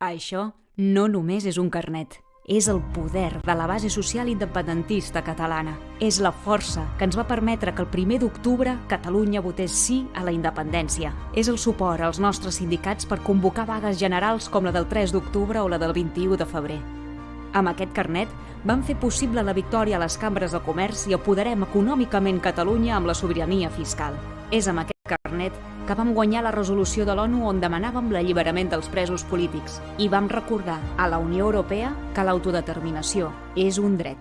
Això no només és un carnet, és el poder de la base social independentista catalana. És la força que ens va permetre que el 1 d'octubre Catalunya votés sí a la independència. És el suport als nostres sindicats per convocar vagues generals com la del 3 d'octubre o la del 21 de febrer. Amb aquest carnet vam fer possible la victòria a les cambres de comerç i apoderem econòmicament Catalunya amb la sobirania fiscal. És amb aquest carnet que vam guanyar la resolució de l'ONU on demanàvem l'alliberament dels presos polítics i vam recordar a la Unió Europea que l'autodeterminació és un dret.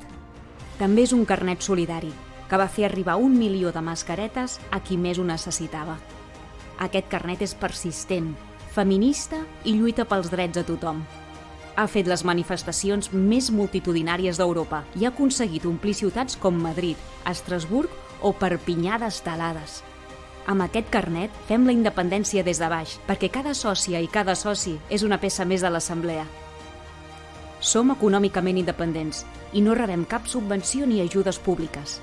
També és un carnet solidari que va fer arribar 1 milió de mascaretes a qui més ho necessitava. Aquest carnet és persistent, feminista i lluita pels drets de tothom. Ha fet les manifestacions més multitudinàries d'Europa i ha aconseguit omplir ciutats com Madrid, Estrasburg o Perpinyà d'estelades. Amb aquest carnet fem la independència des de baix, perquè cada sòcia i cada soci és una peça més de l'Assemblea. Som econòmicament independents i no rebem cap subvenció ni ajudes públiques.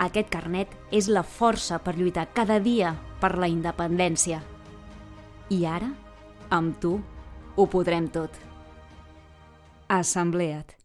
Aquest carnet és la força per lluitar cada dia per la independència. I ara, amb tu, ho podrem tot. Assemblea't.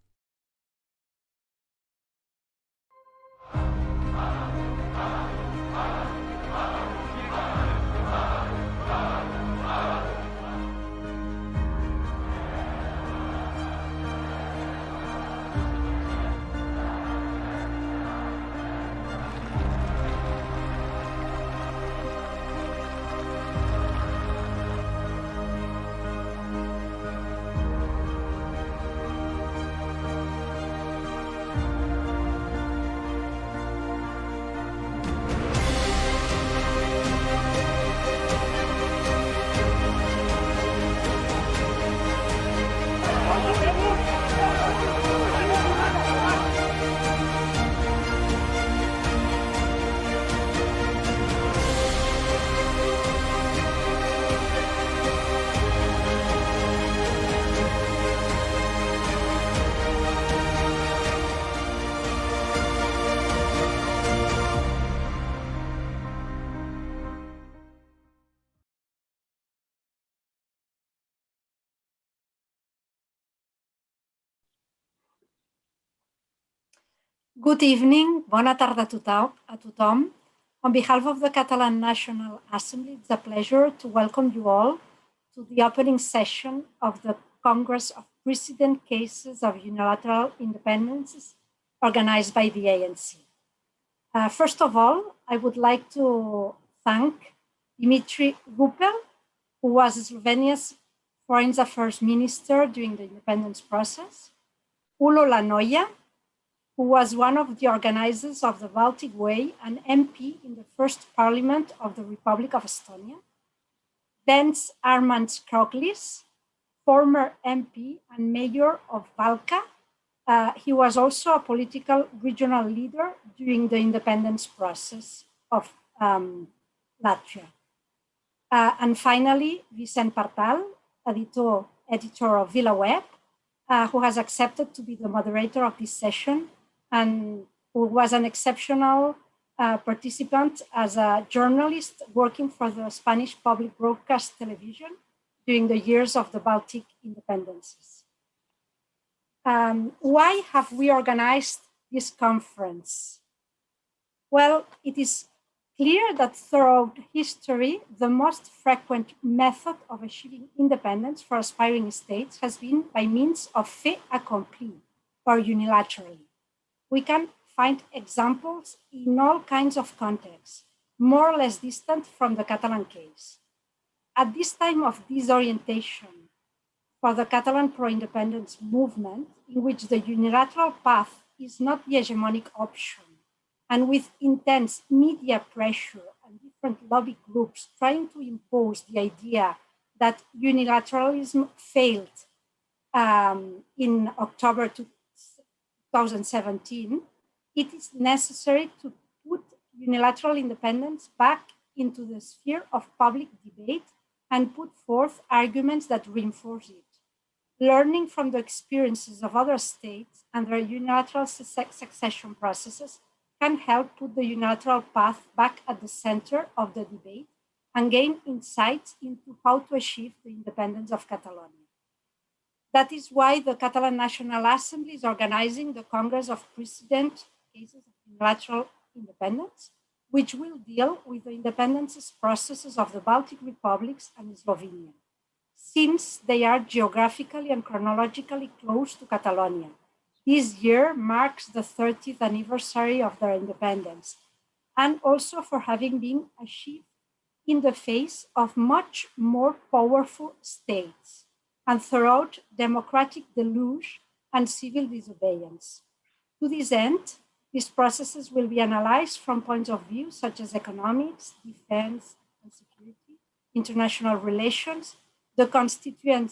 Good evening, bona tarda a tothom. On behalf of the Catalan National Assembly, it's a pleasure to welcome you all to the opening session of the Congress of Precedent Cases of Unilateral Independence organized by the ANC. First of all, I would like to thank Dimitrij Rupel, who was Slovenia's Foreign Affairs Minister during the independence process, Ülo Laanoja, who was one of the organizers of the Baltic Way and MP in the first parliament of the Republic of Estonia, Vents Armands Krauklis, former MP and mayor of Valka. He was also a political regional leader during the independence process of Latvia. And finally, Vicent Partal, editor of Vilaweb, who has accepted to be the moderator of this session and who was an exceptional participant as a journalist working for the Spanish public broadcast television during the years of the Baltic independences. Why have we organized this conference? Well, it is clear that throughout history, the most frequent method of achieving independence for aspiring states has been by means of fait accompli, or unilaterally. We can find examples in all kinds of contexts, more or less distant from the Catalan case. At this time of disorientation for the Catalan pro-independence movement, in which the unilateral path is not the hegemonic option, and with intense media pressure and different lobby groups trying to impose the idea that unilateralism failed in October 2017, it is necessary to put unilateral independence back into the sphere of public debate and put forth arguments that reinforce it. Learning from the experiences of other states and their unilateral succession processes can help put the unilateral path back at the center of the debate and gain insights into how to achieve the independence of Catalonia. That is why the Catalan National Assembly is organizing the Congress of Precedent Cases of Unilateral Independence, which will deal with the independence processes of the Baltic Republics and Slovenia, since they are geographically and chronologically close to Catalonia. This year marks the 30th anniversary of their independence, and also for having been achieved in the face of much more powerful states and throughout democratic deluge and civil disobedience. To this end, these processes will be analyzed from points of view such as economics, defense and security, international relations, the constituent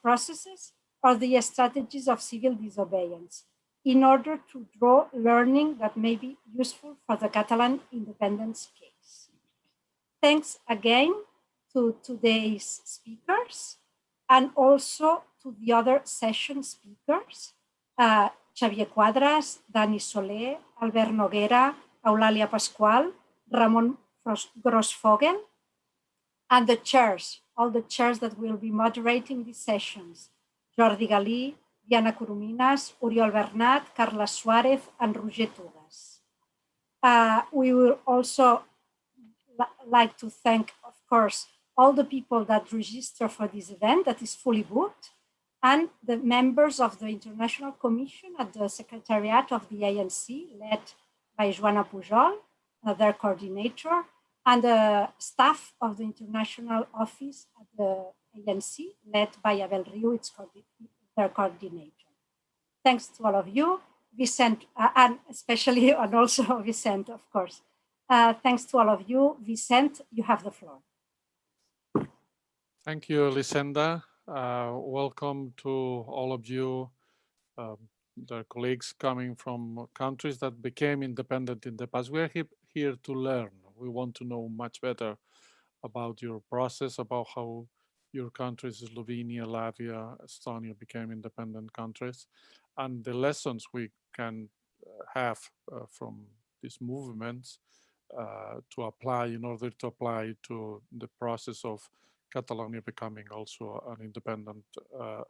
processes, or the strategies of civil disobedience, in order to draw learning that may be useful for the Catalan independence case. Thanks again to today's speakers and also to the other session speakers, Xavier Quadras, Dani Soler, Albert Noguera, Eulàlia Pasqual, Ramon Grossfogel, and the chairs, all the chairs that will be moderating these sessions, Jordi Galí, Diana Corominas, Oriol Bernat, Carla Suárez, and Roger Tugas. We will also like to thank, of course, all the people that register for this event that is fully booked, and the members of the International Commission at the Secretariat of the ANC, led by Joana Pujol, their coordinator, and the staff of the International Office at the ANC, led by Abel Riu, their coordinator. Thanks to all of you, Vicent, and especially, and also Vicent, of course. Thanks to all of you. Vicent, you have the floor. Thank you, Elisenda. Welcome to all of you, the colleagues coming from countries that became independent in the past. We're here to learn. We want to know much better about your process, about how your countries, Slovenia, Latvia, Estonia, became independent countries, and the lessons we can have from these movements to apply in order to apply to the process of Catalonia becoming also an independent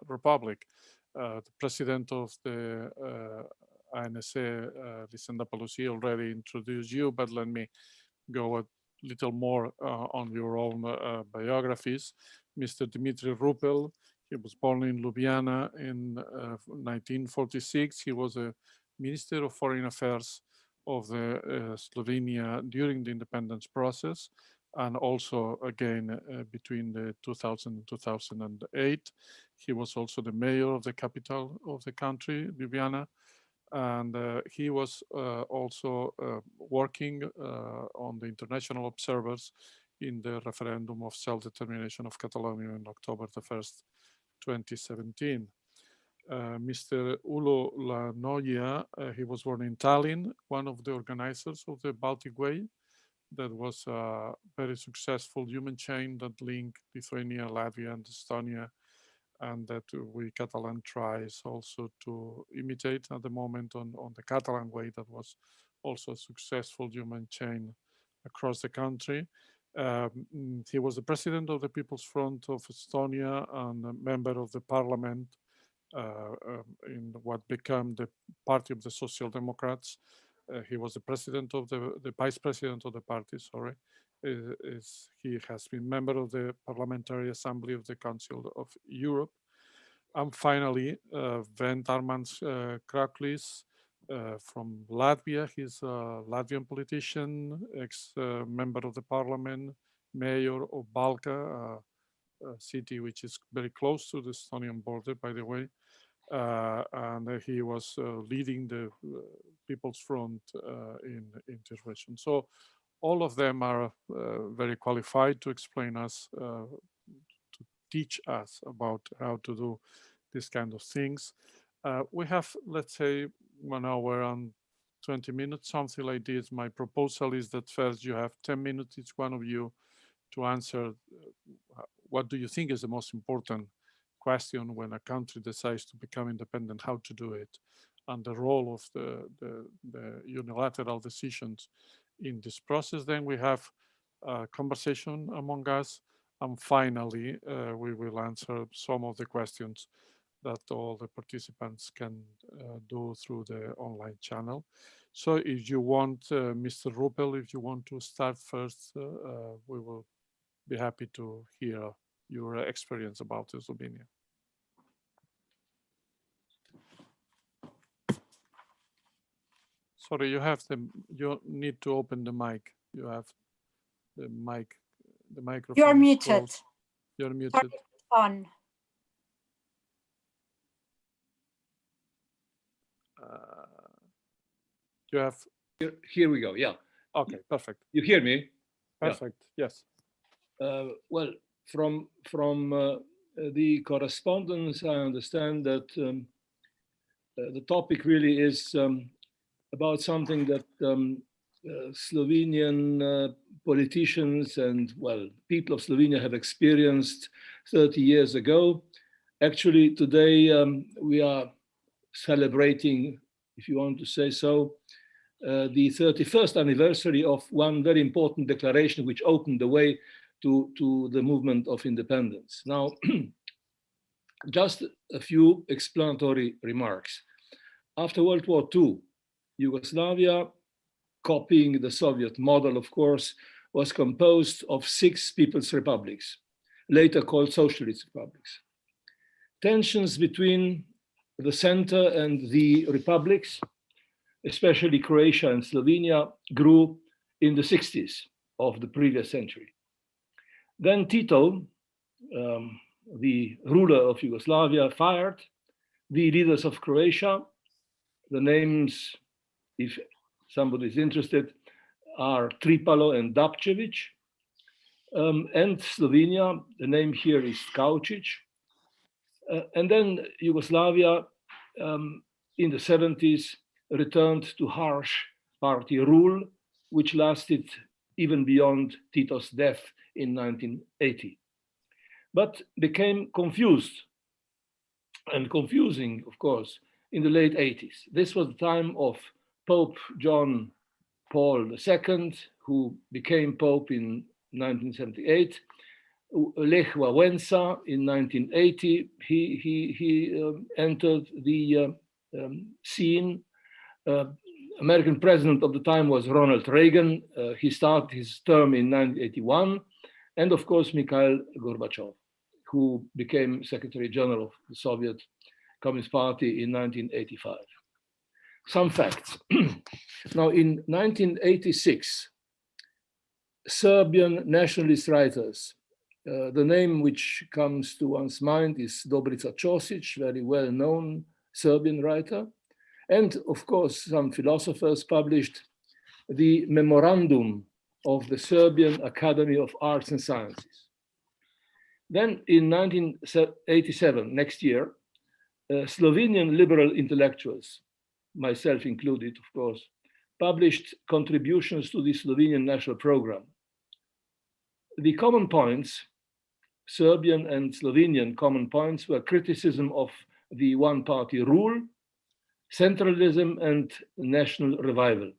republic. The president of the ANC, Elisenda Paluzie, already introduced you, but let me go a little more on your own biographies. Mr. Dimitrij Rupel, he was born in Ljubljana in 1946. He was a Minister of Foreign Affairs of the Slovenia during the independence process, and also again between the 2000 and 2008. He was also the mayor of the capital of the country, Ljubljana, and he was also working on the international observers in the referendum of self-determination of Catalonia on October the 1st, 2017. Mr. Ülo Laanoja, he was born in Tallinn, one of the organizers of the Baltic Way. That was a very successful human chain that linked Lithuania, Latvia, and Estonia, and that we Catalan tries also to imitate at the moment on the Catalan way. That was also a successful human chain across the country. He was the president of the People's Front of Estonia and a member of the parliament in what became the Party of the Social Democrats. He was the president of the vice president of the party, sorry. He has been member of the Parliamentary Assembly of the Council of Europe. And finally, Vents Armands Krauklis from Latvia. He's a Latvian politician, ex-member of the parliament, mayor of Balka, a city which is very close to the Estonian border, by the way. And he was leading the People's Front in this region. So all of them are very qualified to explain us, to teach us about how to do these kind of things. We have, let's say, 1 hour and 20 minutes, something like this. My proposal is that first you have 10 minutes, each one of you, to answer what do you think is the most important question when a country decides to become independent, how to do it, and the role of the unilateral decisions in this process. Then we have conversation among us. And finally, we will answer some of the questions that all the participants can do through the online channel. So if you want, Mr. Rupel, if you want to start first, we will be happy to hear your experience about Slovenia. Sorry, you need to open the mic. You have the microphone. You're muted. You're muted. Turn it on. You have. Here we go. Yeah. Okay, perfect. You hear me? Perfect. Yeah. Yes. Well, from the correspondence, I understand that the topic really is about something that Slovenian politicians and, well, people of Slovenia have experienced 30 years ago. Actually, today we are celebrating, if you want to say so, the 31st anniversary of one very important declaration which opened the way to the movement of independence. Now, just a few explanatory remarks. After World War II, Yugoslavia, copying the Soviet model, of course, was composed of 6 people's republics, later called socialist republics. Tensions between the center and the republics, especially Croatia and Slovenia, grew in the 60s of the previous century. Then Tito, the ruler of Yugoslavia, fired the leaders of Croatia. The names, if somebody is interested, are Tripalo and Dapčević. And Slovenia, the name here is Kaučić. And then Yugoslavia in the 70s returned to harsh party rule, which lasted even beyond Tito's death in 1980, but became confused and confusing, of course, in the late 80s. This was the time of Pope John Paul II, who became Pope in 1978. Lech Wałęsa in 1980, he entered the scene. American president of the time was Ronald Reagan. He started his term in 1981. And of course, Mikhail Gorbachev, who became Secretary General of the Soviet Communist Party in 1985. Some facts. Now, in 1986, Serbian nationalist writers, the name which comes to one's mind is Dobrica Ćosić, very well-known Serbian writer. And of course, some philosophers published the memorandum of the Serbian Academy of Arts and Sciences. Then in 1987, next year, Slovenian liberal intellectuals, myself included, of course, published contributions to the Slovenian national program. The common points, Serbian and Slovenian common points, were criticism of the one-party rule, centralism, and national revival.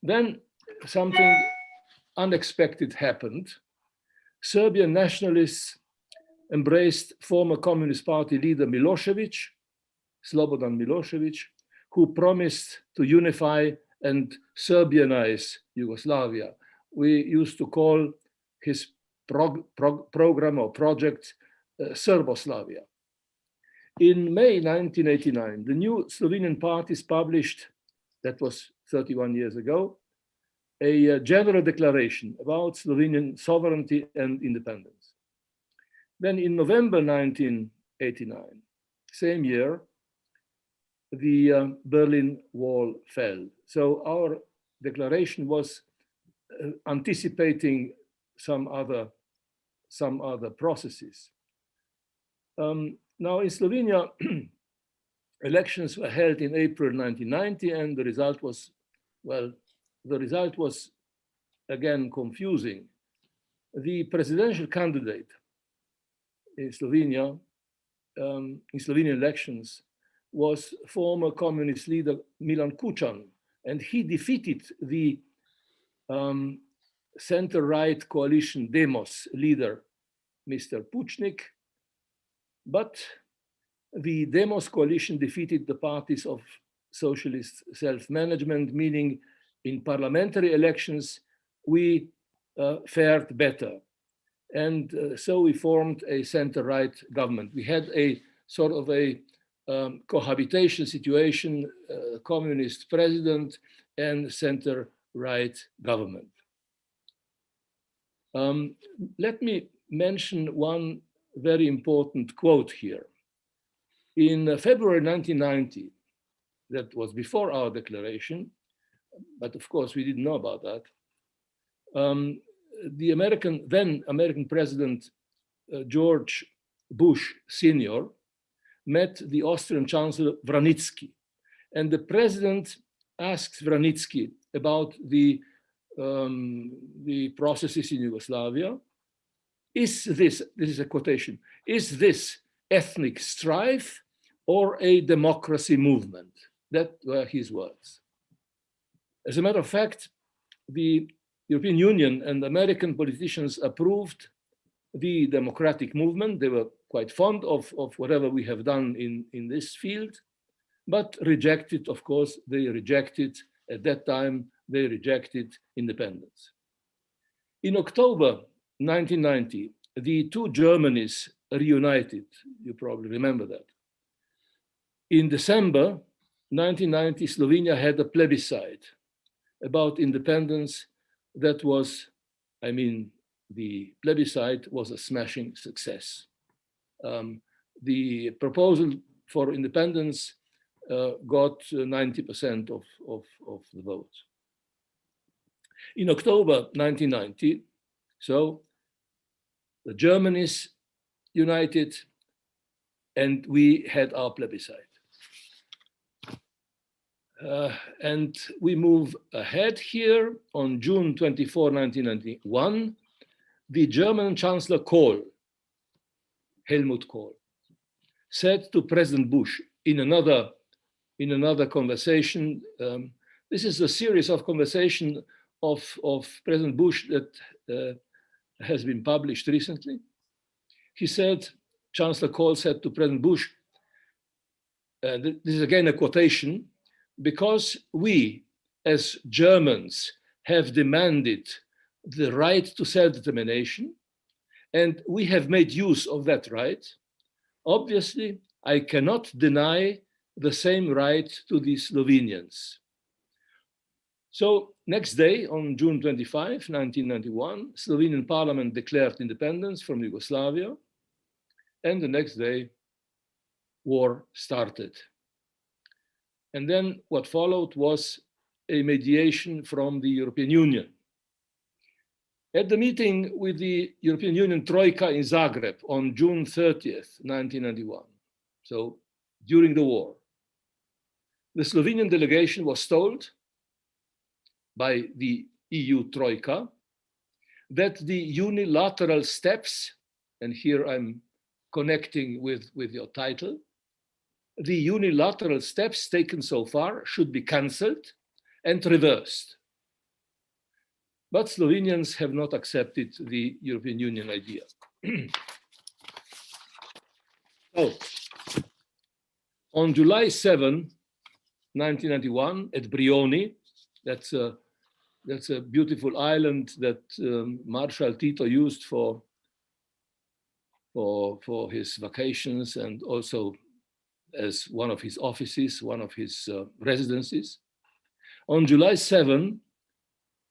Then something unexpected happened. Serbian nationalists embraced former Communist Party leader Milošević, Slobodan Milošević, who promised to unify and Serbianize Yugoslavia. We used to call his program or project Serboslavia. In May 1989, the new Slovenian parties published, that was 31 years ago, a general declaration about Slovenian sovereignty and independence. Then in November 1989, same year, the Berlin Wall fell. So our declaration was anticipating some other processes. Now in Slovenia, elections were held in April 1990, and the result was, well, the result was again confusing. The presidential candidate in Slovenia, in Slovenian elections, was former communist leader Milan Kučan, and he defeated the center-right coalition Demos leader, Mr. Puchnik, but the Demos coalition defeated the parties of socialist self-management, meaning in parliamentary elections, we fared better. And so we formed a center-right government. We had a sort of a cohabitation situation, communist president and center-right government. Let me mention one very important quote here. In February 1990, that was before our declaration, but of course we didn't know about that, the then American President George Bush Sr. met the Austrian Chancellor Vranitzky, and the president asked Vranitzky about the processes in Yugoslavia. Is this is a quotation, is this ethnic strife or a democracy movement? That were his words. As a matter of fact, the European Union and American politicians approved the democratic movement. They were quite fond of whatever we have done in this field, but rejected, of course, at that time, they rejected independence. In October 1990, the two Germanys reunited. You probably remember that. In December 1990, Slovenia had a plebiscite about independence that was, the plebiscite was a smashing success. The proposal for independence got 90% of the vote. In October 1990, so the Germanys united and we had our plebiscite. And we move ahead here. On June 24, 1991, the German Chancellor Helmut Kohl, said to President Bush in another conversation, this is a series of conversation of President Bush that has been published recently. He said, Chancellor Kohl said to President Bush, this is again a quotation, because we as Germans have demanded the right to self-determination, and we have made use of that right, obviously I cannot deny the same right to the Slovenians. So next day, on June 25, 1991, Slovenian parliament declared independence from Yugoslavia, and the next day, war started. And then what followed was a mediation from the European Union. At the meeting with the European Union Troika in Zagreb on June 30th, 1991, so during the war, the Slovenian delegation was told by the EU Troika that the unilateral steps, and here I'm connecting with your title, the unilateral steps taken so far should be cancelled and reversed. But Slovenians have not accepted the European Union idea. So, on July 7, 1991, at Brioni, that's a beautiful island that Marshal Tito used for his vacations and also as one of his offices, one of his residences. On July 7,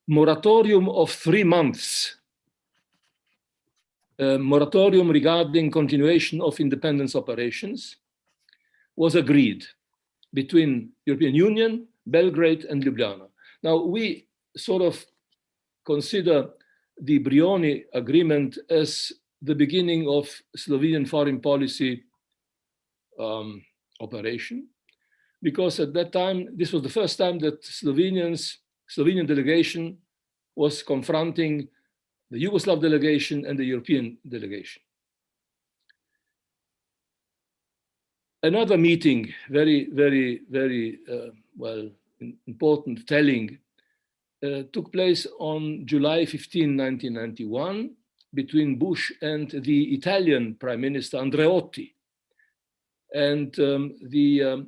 moratorium of 3 months, moratorium regarding continuation of independence operations was agreed between European Union, Belgrade and Ljubljana. Now we sort of consider the Brioni agreement as the beginning of Slovenian foreign policy operation, because at that time, this was the first time that Slovenian delegation was confronting the Yugoslav delegation and the European delegation. Another meeting, very, very, very important, telling took place on July 15, 1991, between Bush and the Italian Prime Minister Andreotti. And the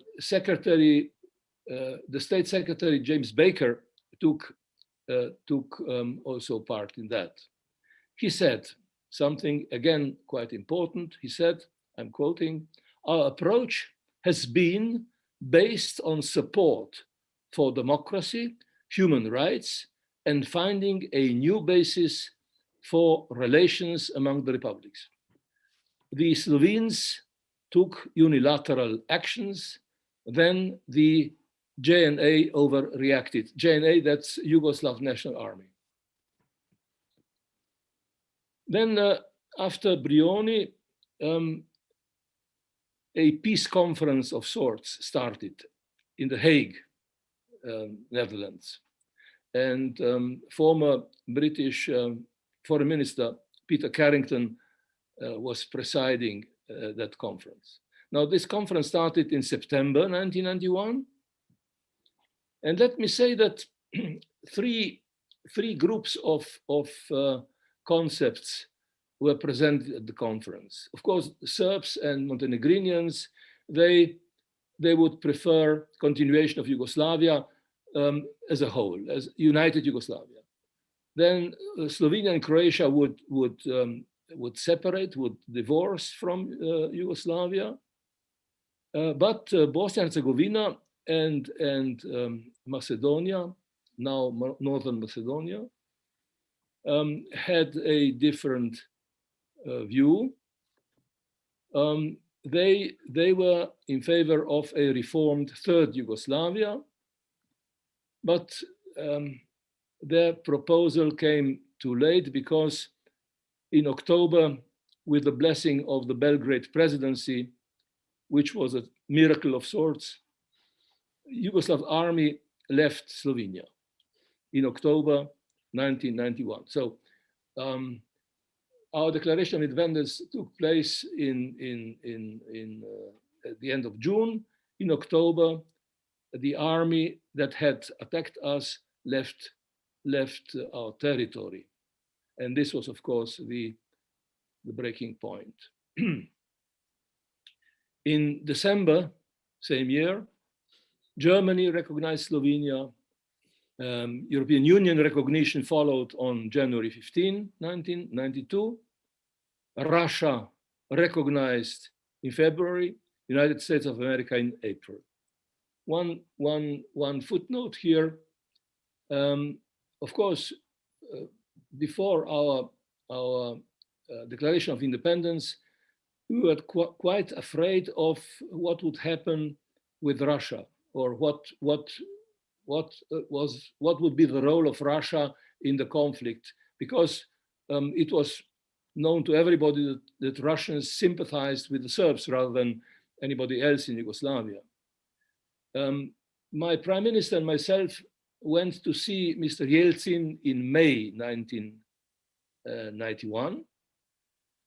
State Secretary James Baker took also part in that. He said something, again, quite important. He said, I'm quoting, "Our approach has been based on support for democracy, human rights, and finding a new basis for relations among the republics. The Slovenes took unilateral actions, then the JNA overreacted." JNA, that's Yugoslav National Army. Then after Brioni, a peace conference of sorts started in The Hague, Netherlands. And former British Foreign Minister Peter Carrington was presiding that conference. Now, this conference started in September 1991. And let me say that three groups of concepts were presented at the conference. Of course, Serbs and Montenegrinians, they would prefer continuation of Yugoslavia as a whole, as united Yugoslavia. Then Slovenia and Croatia would separate, would divorce from Yugoslavia. But Bosnia and Herzegovina and Macedonia, now Northern Macedonia, had a different view. They were in favor of a reformed third Yugoslavia, but their proposal came too late because in October, with the blessing of the Belgrade presidency, which was a miracle of sorts, Yugoslav army left Slovenia in October 1991. So our declaration of independence took place at the end of June. In October, the army that had attacked us left our territory. And this was, of course, the breaking point. In December, same year, Germany recognized Slovenia. European Union recognition followed on January 15, 1992. Russia recognized in February, United States of America in April. One footnote here. Of course, before our Declaration of Independence, we were quite afraid of what would happen with Russia, or what would be the role of Russia in the conflict, because it was known to everybody that Russians sympathized with the Serbs rather than anybody else in Yugoslavia. My prime minister and myself went to see Mr. Yeltsin in May 1991.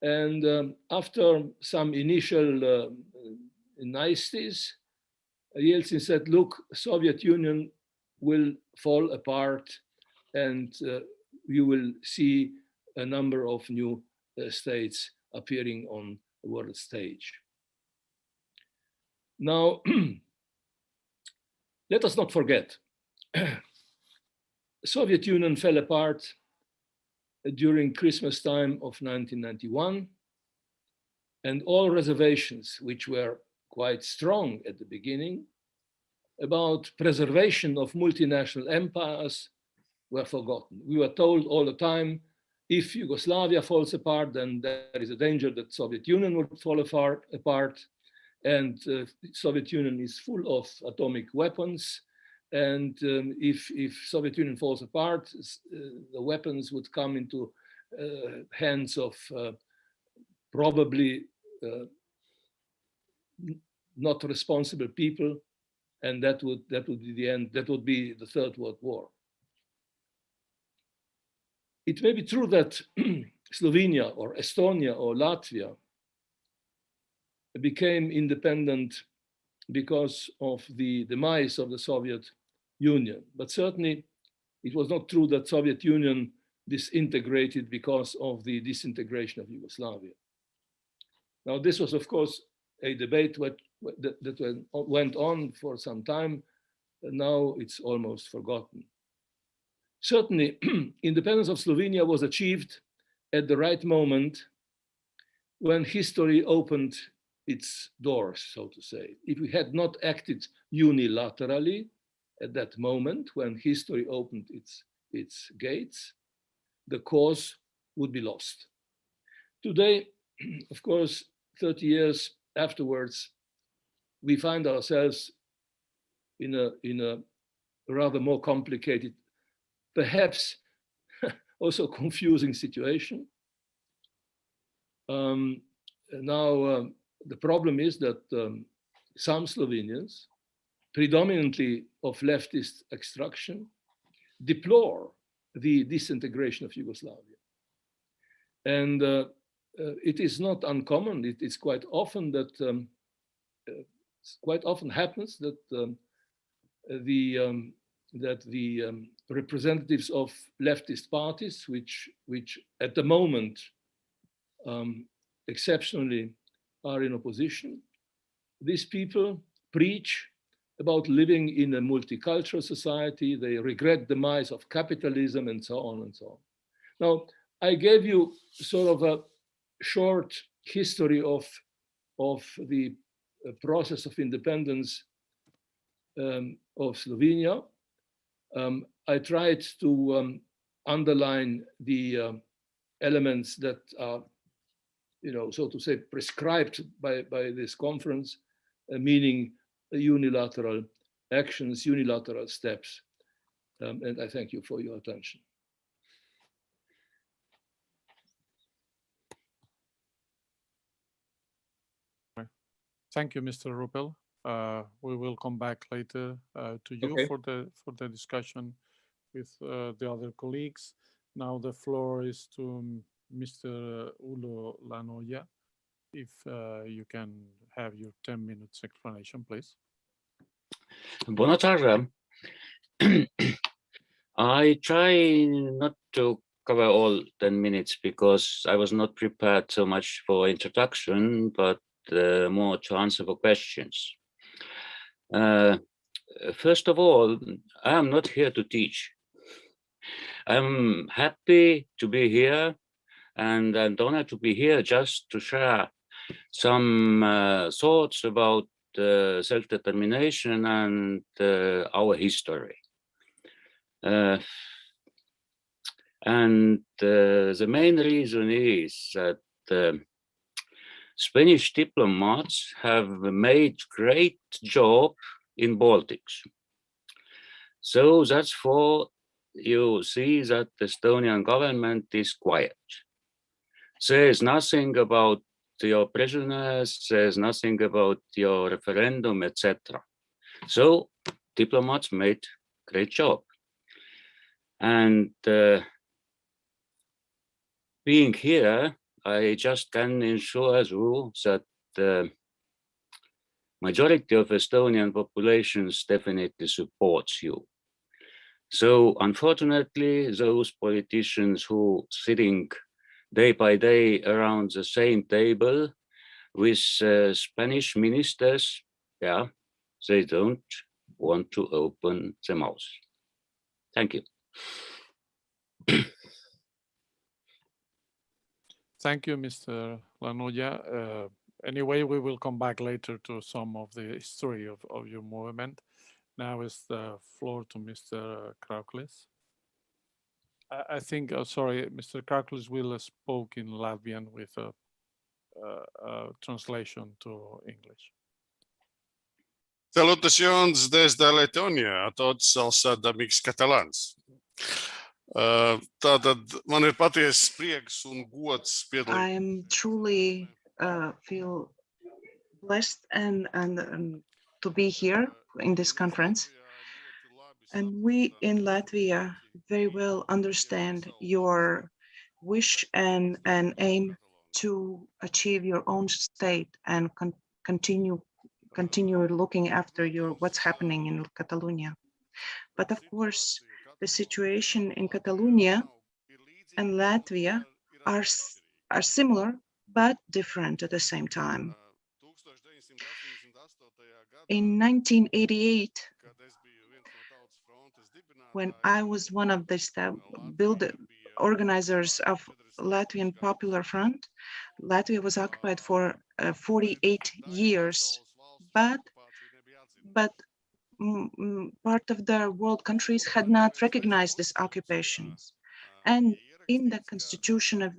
And after some initial niceties, Yeltsin said, look, Soviet Union will fall apart and you will see a number of new states appearing on the world stage. Now, let us not forget, Soviet Union fell apart during Christmas time of 1991, and all reservations, which were quite strong at the beginning, about preservation of multinational empires were forgotten. We were told all the time, if Yugoslavia falls apart, then there is a danger that Soviet Union will fall apart, and Soviet Union is full of atomic weapons. And if Soviet Union falls apart, the weapons would come into hands of probably not responsible people, and that would be the end. That would be the Third World War. It may be true that Slovenia or Estonia or Latvia became independent because of the demise of the Soviet Union, but certainly it was not true that Soviet Union disintegrated because of the disintegration of Yugoslavia. Now, this was, of course, a debate that went on for some time. Now it's almost forgotten. Certainly, independence of Slovenia was achieved at the right moment when history opened its doors, so to say. If we had not acted unilaterally at that moment when history opened its gates, the cause would be lost. Today, of course, 30 years afterwards, we find ourselves in a rather more complicated, perhaps also confusing situation. The problem is that some Slovenians, predominantly of leftist extraction, deplore the disintegration of Yugoslavia. And it is not uncommon. It is quite often that happens that the representatives of leftist parties, which at the moment exceptionally are in opposition, these people preach about living in a multicultural society. They regret the demise of capitalism and so on and so on. Now, I gave you sort of a short history of the process of independence of Slovenia. I tried to underline the elements that are, so to say, prescribed by this conference, meaning unilateral actions, unilateral steps. And I thank you for your attention. Thank you, Mr. Rupel. We will come back later to you for the discussion with the other colleagues. Now the floor is to Mr. Ülo Laanoja. If you can have your 10 minutes explanation, please. Bună seara. I try not to cover all 10 minutes because I was not prepared so much for introduction, but more to answer for questions. First of all, I am not here to teach. I'm happy to be here, and I'm honored to be here just to share some thoughts about self-determination and our history. And the main reason is that Spanish diplomats have made great job in Baltics. So that's for you see that the Estonian government is quiet. There's nothing about your prisoners, there's nothing about your referendum, etc. So diplomats made great job. And being here, I just can ensure you that the majority of Estonian populations definitely supports you. So unfortunately, those politicians who sitting day by day around the same table with Spanish ministers, they don't want to open the mouth. Thank you. Thank you, Mr. Laanoja. Anyway, we will come back later to some of the history of your movement. Now is the floor to Mr. Krauklis. I think, sorry, Mr. Krauklis will spoke in Latvian with a translation to English. Salutations desde Letònia a tots els amics catalans. Tātad man ir patiesas prieks un gods piedalīties. I am truly feel blessed and to be here in this conference. And we in Latvia very well understand your wish and aim to achieve your own state and continue looking after what's happening in Catalonia. But of course, the situation in Catalonia and Latvia are similar but different at the same time. In 1988, when I was one of the organizers of Latvian Popular Front, Latvia was occupied for 48 years, but part of the world countries had not recognized these occupations. And in the constitution of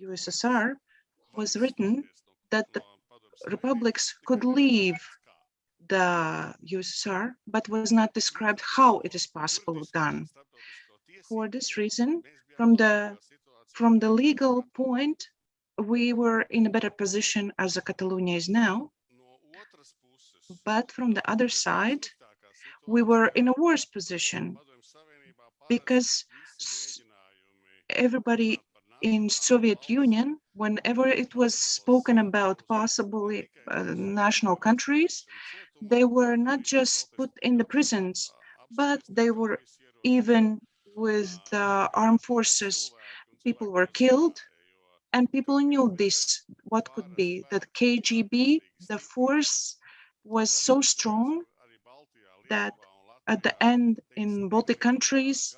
USSR was written that the republics could leave the USSR, but was not described how it is possible done. For this reason, from the legal point, we were in a better position as Catalonia is now. But from the other side, we were in a worse position because everybody in Soviet Union, whenever it was spoken about possibly national countries, they were not just put in the prisons, but they were even with the armed forces. People were killed, and people knew this, what could be, that KGB, the force was so strong that at the end in Baltic countries,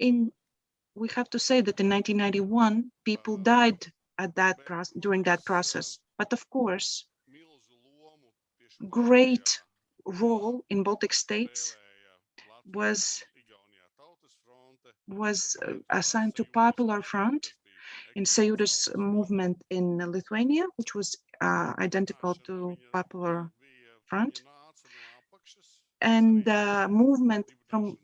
we have to say that in 1991, people died at during that process. But of course, great role in Baltic states was assigned to Popular Front in Sąjūdis movement in Lithuania, which was identical to Popular Front. And the movement from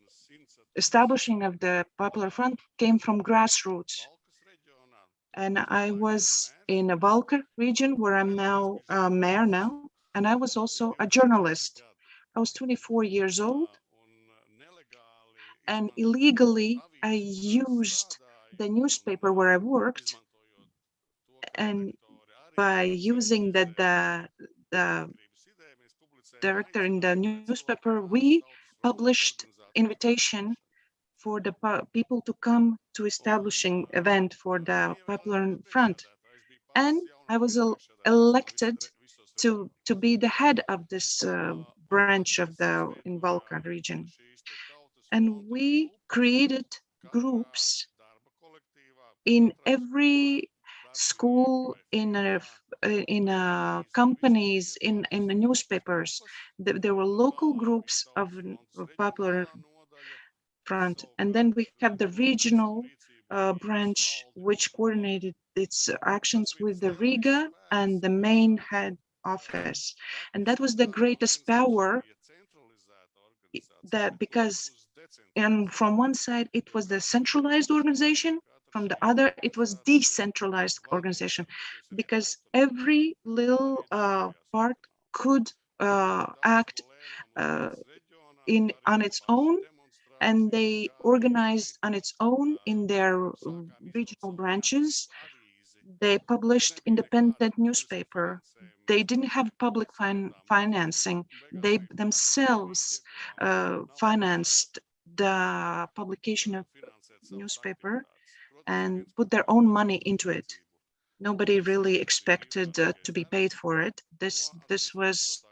establishing of the Popular Front came from grassroots. And I was in a Valka region where I'm now mayor now, and I was also a journalist. I was 24 years old, and illegally I used the newspaper where I worked, and by using the director in the newspaper, we published invitation for the people to come to establishing event for the Popular Front. And I was elected to be the head of this branch of the in Valka region. And we created groups in every school, in companies, in the newspapers. There were local groups of Popular Front, and then we have the regional branch which coordinated its actions with the Riga and the main head office. And that was the greatest power, that because from one side it was the centralized organization, from the other it was decentralized organization, because every little part could act on its own, and they organized on its own in their regional branches. They published independent newspaper. They didn't have public financing. They themselves financed the publication of newspaper and put their own money into it. Nobody really expected to be paid for it. This was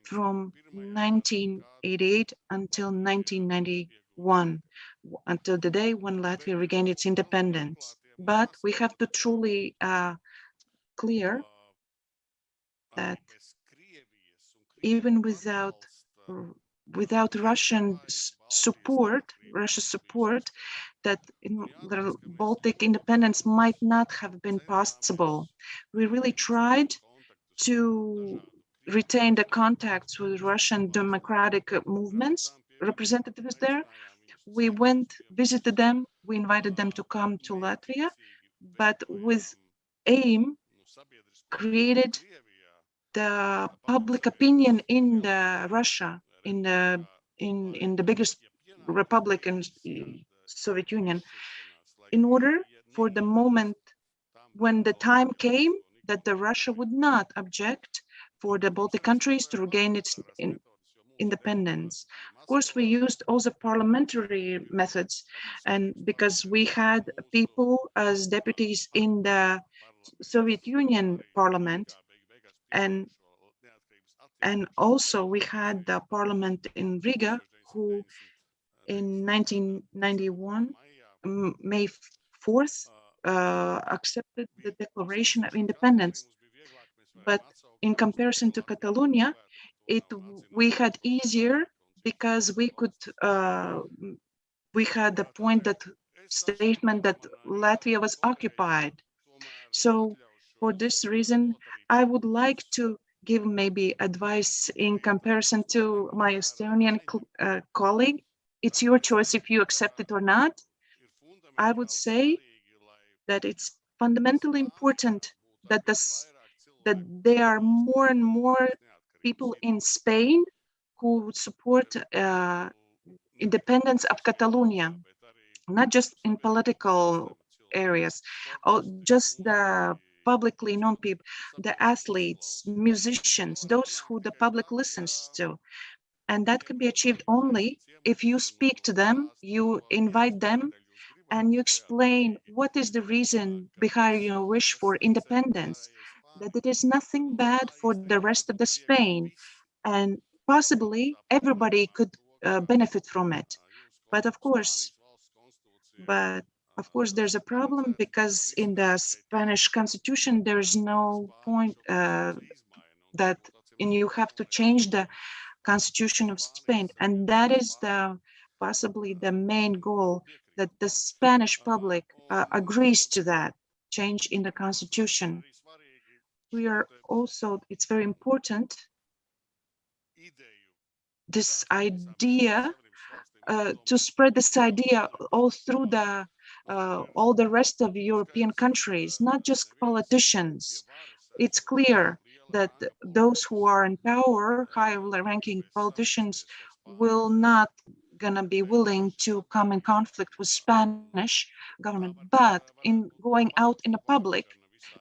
from 1988 until 1991, until the day when Latvia regained its independence. But we have to truly clear that even without Russia's support, that the Baltic independence might not have been possible. We really tried to retain the contacts with Russian democratic movements, representatives there. We visited them, we invited them to come to Latvia, but with aim created the public opinion in Russia, in the biggest republic in Soviet Union, in order for the moment when the time came that Russia would not object for the Baltic countries to regain its independence. Of course, we used also parliamentary methods, and because we had people as deputies in the Soviet Union parliament, and also we had the parliament in Riga, who in 1991, May 4th, accepted the Declaration of Independence. But in comparison to Catalonia, we had easier because we could we had the point that statement that Latvia was occupied. So for this reason, I would like to give maybe advice in comparison to my Estonian colleague. It's your choice if you accept it or not. I would say that it's fundamentally important that that there are more and more people in Spain who support independence of Catalonia, not just in political areas, or just the publicly known people, the athletes, musicians, those who the public listens to. And that can be achieved only if you speak to them, you invite them, and you explain what is the reason behind your wish for independence, that it is nothing bad for the rest of the Spain, and possibly everybody could benefit from it. But of course, there's a problem because in the Spanish Constitution, there's no point that you have to change the Constitution of Spain, and that is possibly the main goal, that the Spanish public agrees to that change in the Constitution. We are also, it's very important, this idea, to spread this idea all through all the rest of European countries, not just politicians. It's clear that those who are in power, high-ranking politicians, will not gonna be willing to come in conflict with Spanish government. But in going out in the public,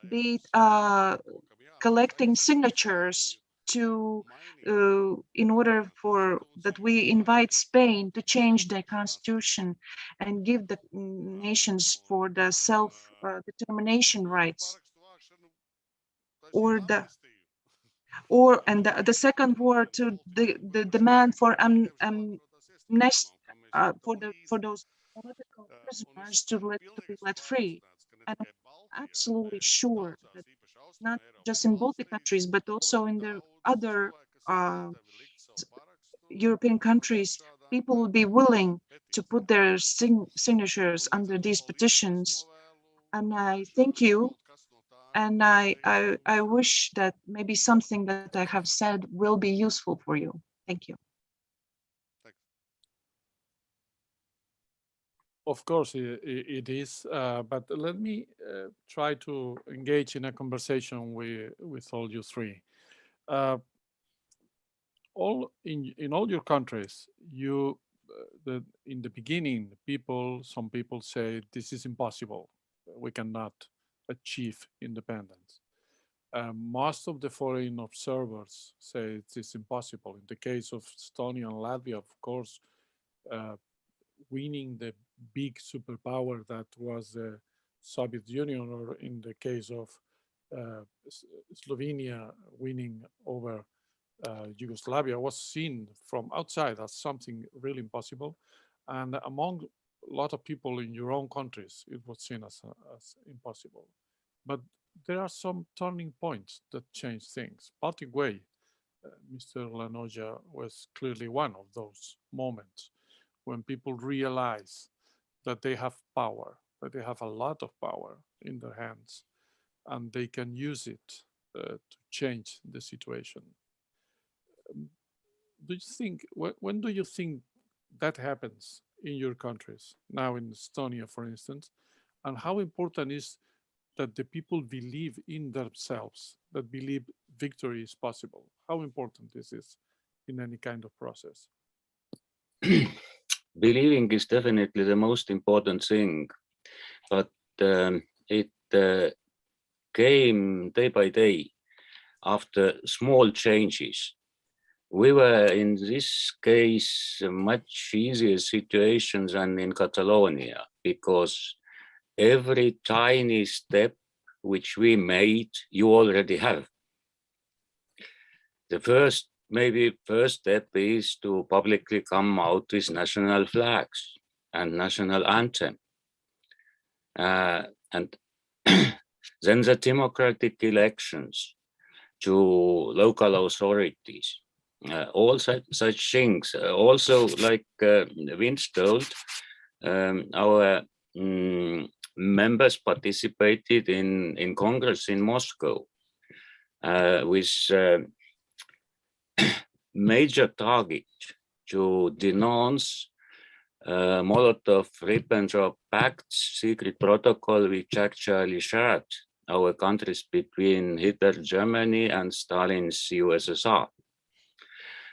be it collecting signatures to in order for that we invite Spain to change their constitution and give the nations for the self-determination rights, the second were to the demand for for those political prisoners to be let free. And I'm absolutely sure that not just in Baltic countries, but also in the other European countries, people will be willing to put their signatures under these petitions. And I thank you. And I wish that maybe something that I have said will be useful for you. Thank you. Of course, it is, but let me try to engage in a conversation with all you three. In all your countries, in the beginning, some people say this is impossible. We cannot achieve independence. Most of the foreign observers say it is impossible. In the case of Estonia and Latvia, of course, winning the big superpower that was the Soviet Union, or in the case of Slovenia winning over Yugoslavia, was seen from outside as something really impossible. And among a lot of people in your own countries, it was seen as impossible. But there are some turning points that change things. Baltic Way, Mr. Laanoja was clearly one of those moments when people realize that they have power, that they have a lot of power in their hands, and they can use it to change the situation. Do you think, when do you think that happens in your countries, now in Estonia, for instance, and how important is that the people believe in themselves, that believe victory is possible? How important is this in any kind of process? Believing is definitely the most important thing, but it came day by day after small changes. we were in this case a much easier situation than in Catalonia, because every tiny step which we made, you already have. The first step is to publicly come out with national flags and national anthem. And then the democratic elections to local authorities, all such things. Also, like Vince told, our members participated in Congress in Moscow with major target to denounce Molotov-Ribbentrop Pact secret protocol, which actually shared our countries between Hitler Germany and Stalin's USSR.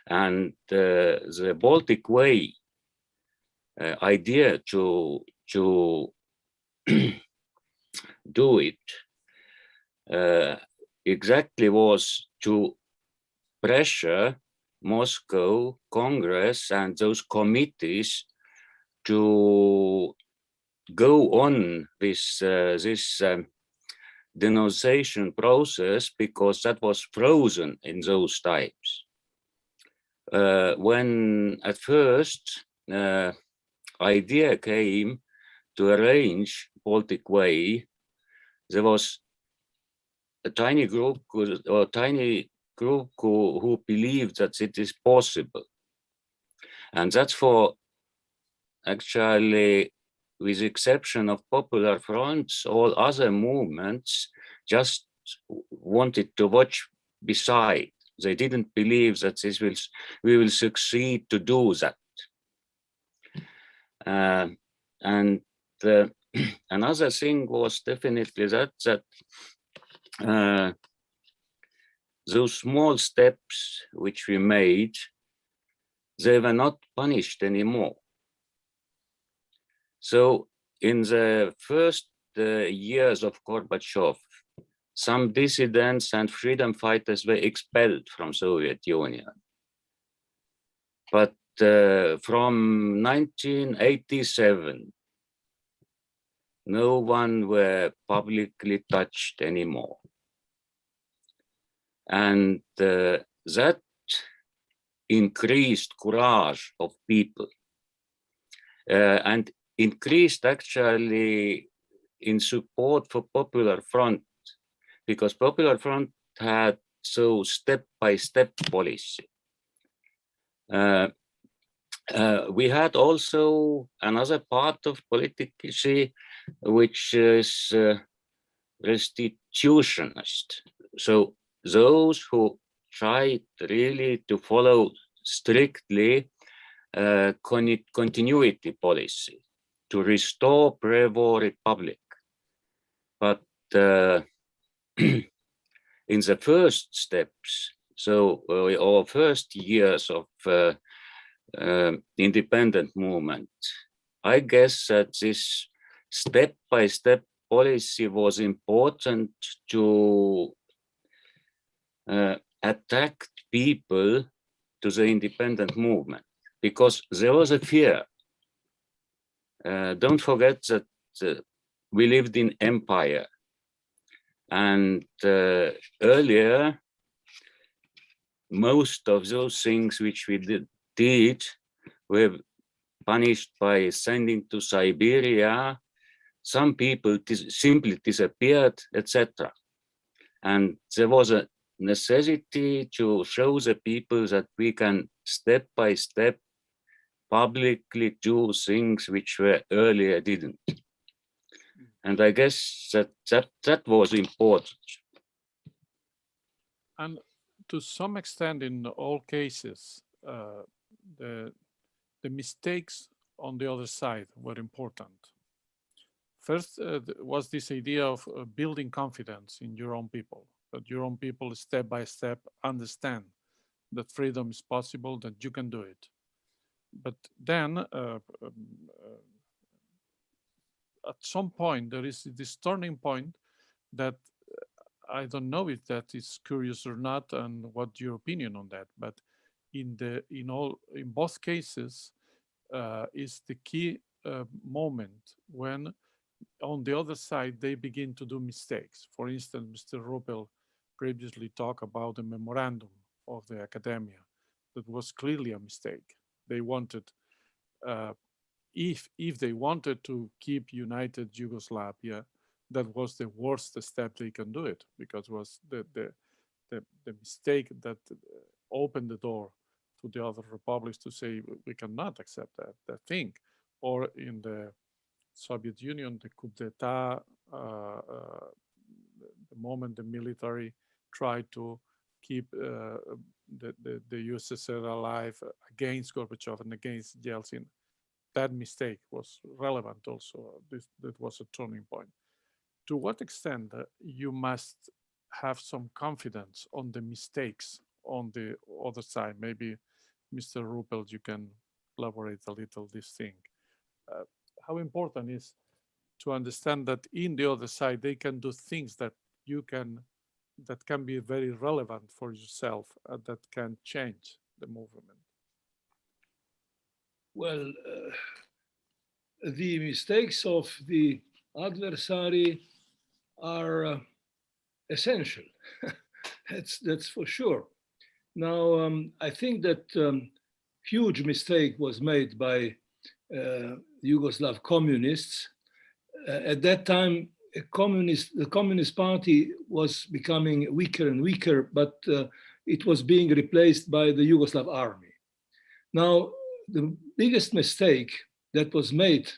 And the Baltic Way idea to do it exactly was to pressure Moscow, Congress, and those committees to go on with this denunciation process, because that was frozen in those times. When at first idea came to arrange Baltic Way, there was a tiny group who believed that it is possible. And that's for actually, with the exception of Popular Fronts, all other movements just wanted to watch beside. They didn't believe that we will succeed to do that. And another thing was definitely that those small steps which we made, they were not punished anymore. So in the first years of Gorbachev, some dissidents and freedom fighters were expelled from Soviet Union. But from 1987, no one were publicly touched anymore. And that increased courage of people and increased actually in support for Popular Front, because Popular Front had so step-by-step policy. We had also another part of politically, which is restitutionist. So those who tried really to follow strictly continuity policy to restore pre-war republic. But in the first steps, so or first years of independent movement, I guess that this step-by-step policy was important to attract people to the independent movement, because there was a fear. Don't forget that we lived in empire, and earlier most of those things which we did were punished by sending to Siberia. Some people simply disappeared, etc. And there was a necessity to show the people that we can step by step publicly do things which were earlier didn't. And I guess that was important. And to some extent, in all cases, the mistakes on the other side were important. First was this idea of building confidence in your own people, that your own people step by step understand that freedom is possible, that you can do it. But then at some point, there is this turning point that I don't know if that is curious or not, and what your opinion on that, but in both cases is the key moment when on the other side they begin to do mistakes. For instance, Mr. Rupel previously talked about the memorandum of the academia that was clearly a mistake. They wanted, if they wanted to keep united Yugoslavia, that was the worst step they can do it, because it was the mistake that opened the door to the other republics to say we cannot accept that thing. Or in the Soviet Union, the coup d'etat, the moment the military tried to keep the USSR alive against Gorbachev and against Yeltsin, that mistake was relevant also. That was a turning point. To what extent you must have some confidence on the mistakes on the other side? Maybe Mr. Rupel, you can elaborate a little this thing. How important is to understand that in the other side they can do things that can be very relevant for yourself, that can change the movement? Well, the mistakes of the adversary are essential. That's for sure. Now, I think that huge mistake was made by Yugoslav communists. At that time, the Communist Party was becoming weaker and weaker, but it was being replaced by the Yugoslav army. Now, the biggest mistake that was made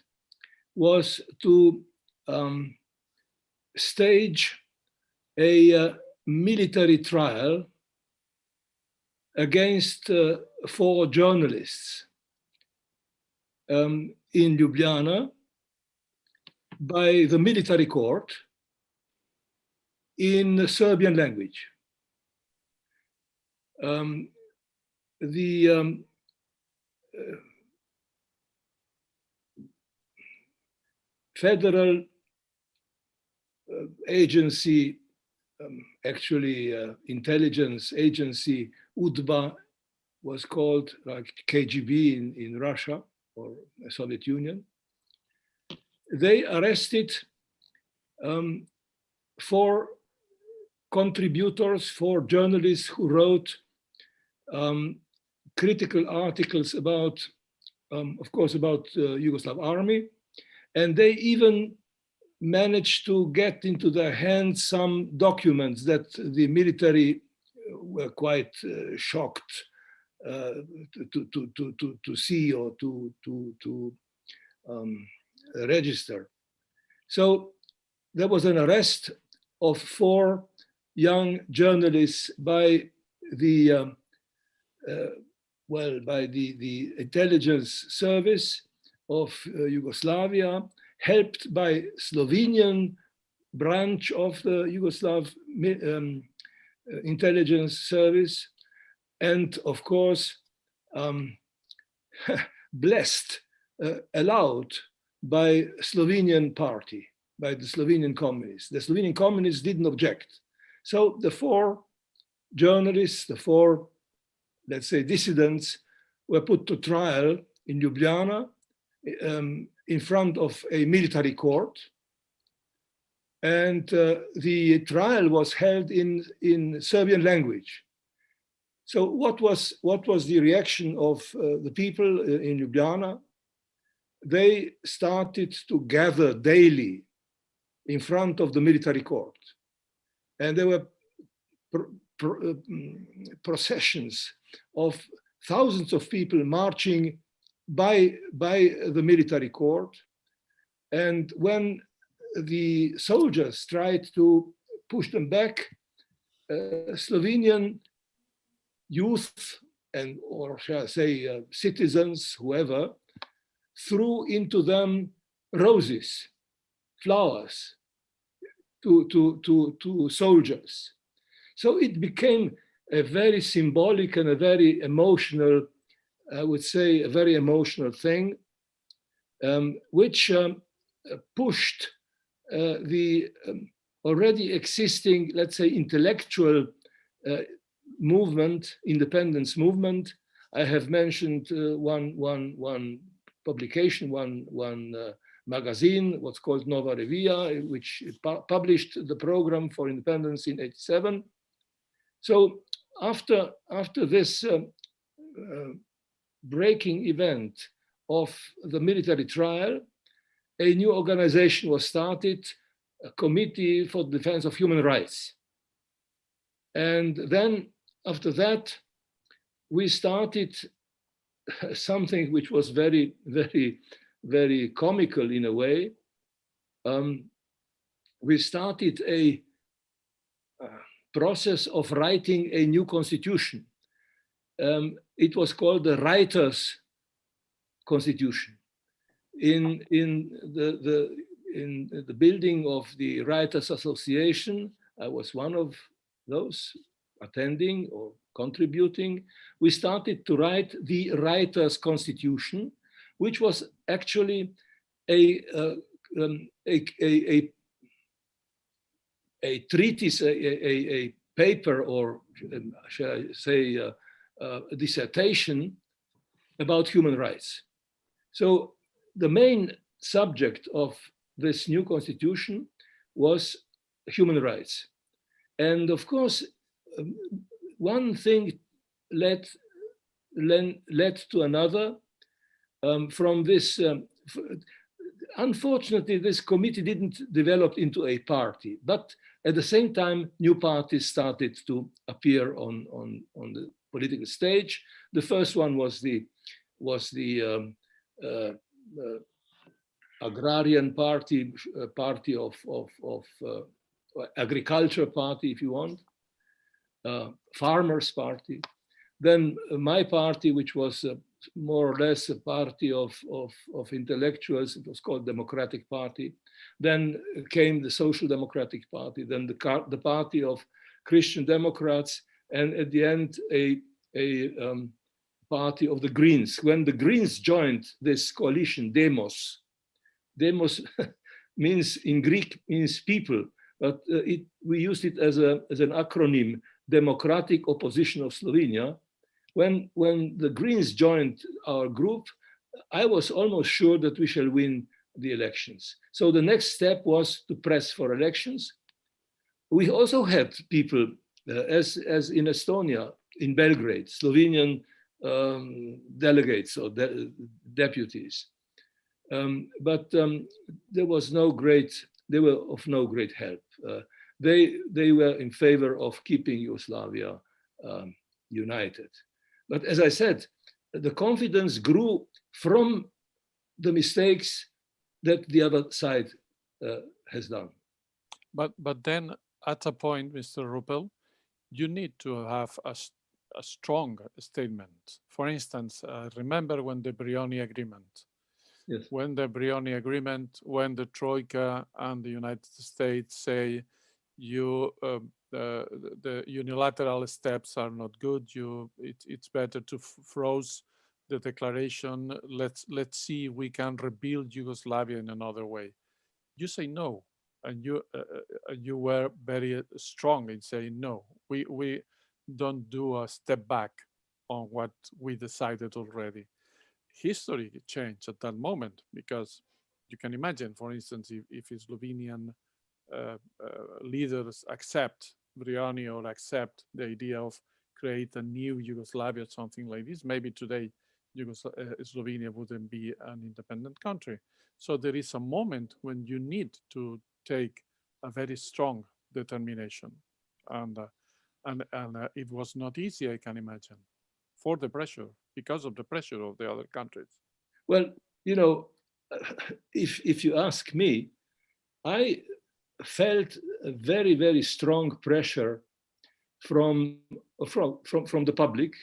was to stage a military trial against 4 journalists in Ljubljana by the military court in the Serbian language. The federal agency, actually intelligence agency, UDBA was called, like KGB in Russia or the Soviet Union. They arrested 4 contributors, 4 journalists who wrote critical articles about, of course, about the Yugoslav army. And they even managed to get into their hands some documents that the military were quite shocked to see or to register. So there was an arrest of 4 young journalists by the intelligence service of Yugoslavia, helped by Slovenian branch of the Yugoslav intelligence service, and of course blessed, allowed by Slovenian party, by the Slovenian communists. The Slovenian communists didn't object. So the 4 journalists, the 4, let's say, dissidents, were put to trial in Ljubljana in front of a military court. And the trial was held in Serbian language. So what was the reaction of the people in Ljubljana? They started to gather daily in front of the military court. And there were processions of thousands of people marching by the military court. And when the soldiers tried to push them back, Slovenian youth and, or shall I say, citizens, whoever, threw into them roses, flowers to soldiers. So it became a very symbolic and a very emotional, I would say, a very emotional thing, which pushed the already existing, let's say, intellectual movement, independence movement, I have mentioned one publication, one magazine, what's called Nova Revija, which published the program for independence in '87. So after this breaking event of the military trial, a new organization was started, a Committee for the Defense of Human Rights. And then after that, we started something which was very, very, very comical in a way. We started a process of writing a new constitution. It was called the Writers' Constitution. In the building of the Writers' Association, I was one of those attending or contributing. We started to write the Writers' Constitution, which was actually a treatise, a paper, or shall I say a dissertation about human rights. So the main subject of this new constitution was human rights. And of course, one thing led to another. From this, unfortunately, this committee didn't develop into a party, but at the same time, new parties started to appear on the political stage. The first one was the agrarian party, party of agriculture party, if you want, farmers party. Then my party, which was more or less a party of intellectuals, it was called Democratic Party. Then came the Social Democratic Party, then the party of Christian Democrats, and at the end, a party of the Greens. When the Greens joined this coalition, Demos means in Greek means people, but we used it as an acronym, Democratic Opposition of Slovenia. When the Greens joined our group, I was almost sure that we shall win the elections. So the next step was to press for elections. We also had people, as in Estonia, in Belgrade, Slovenian delegates or deputies. But they were of no great help. They were in favor of keeping Yugoslavia united. But as I said, the confidence grew from the mistakes that the other side has done. But then at a point, Mr. Rupel, you need to have a strong statement. For instance, remember when the Brioni Agreement. Yes. When the Brioni Agreement, when the Troika and the United States say the unilateral steps are not good, it's better to froze the declaration. Let's see if we can rebuild Yugoslavia in another way. You say no, and you were very strong in saying no. We don't do a step back on what we decided already. History changed at that moment, because you can imagine, for instance, if Slovenian leaders accept Brioni or accept the idea of create a new Yugoslavia or something like this, maybe today Slovenia wouldn't be an independent country. So there is a moment when you need to take a very strong determination, and it was not easy, I can imagine, for the pressure, because of the pressure of the other countries. Well, you know, if you ask me, I felt a very, very strong pressure from the public,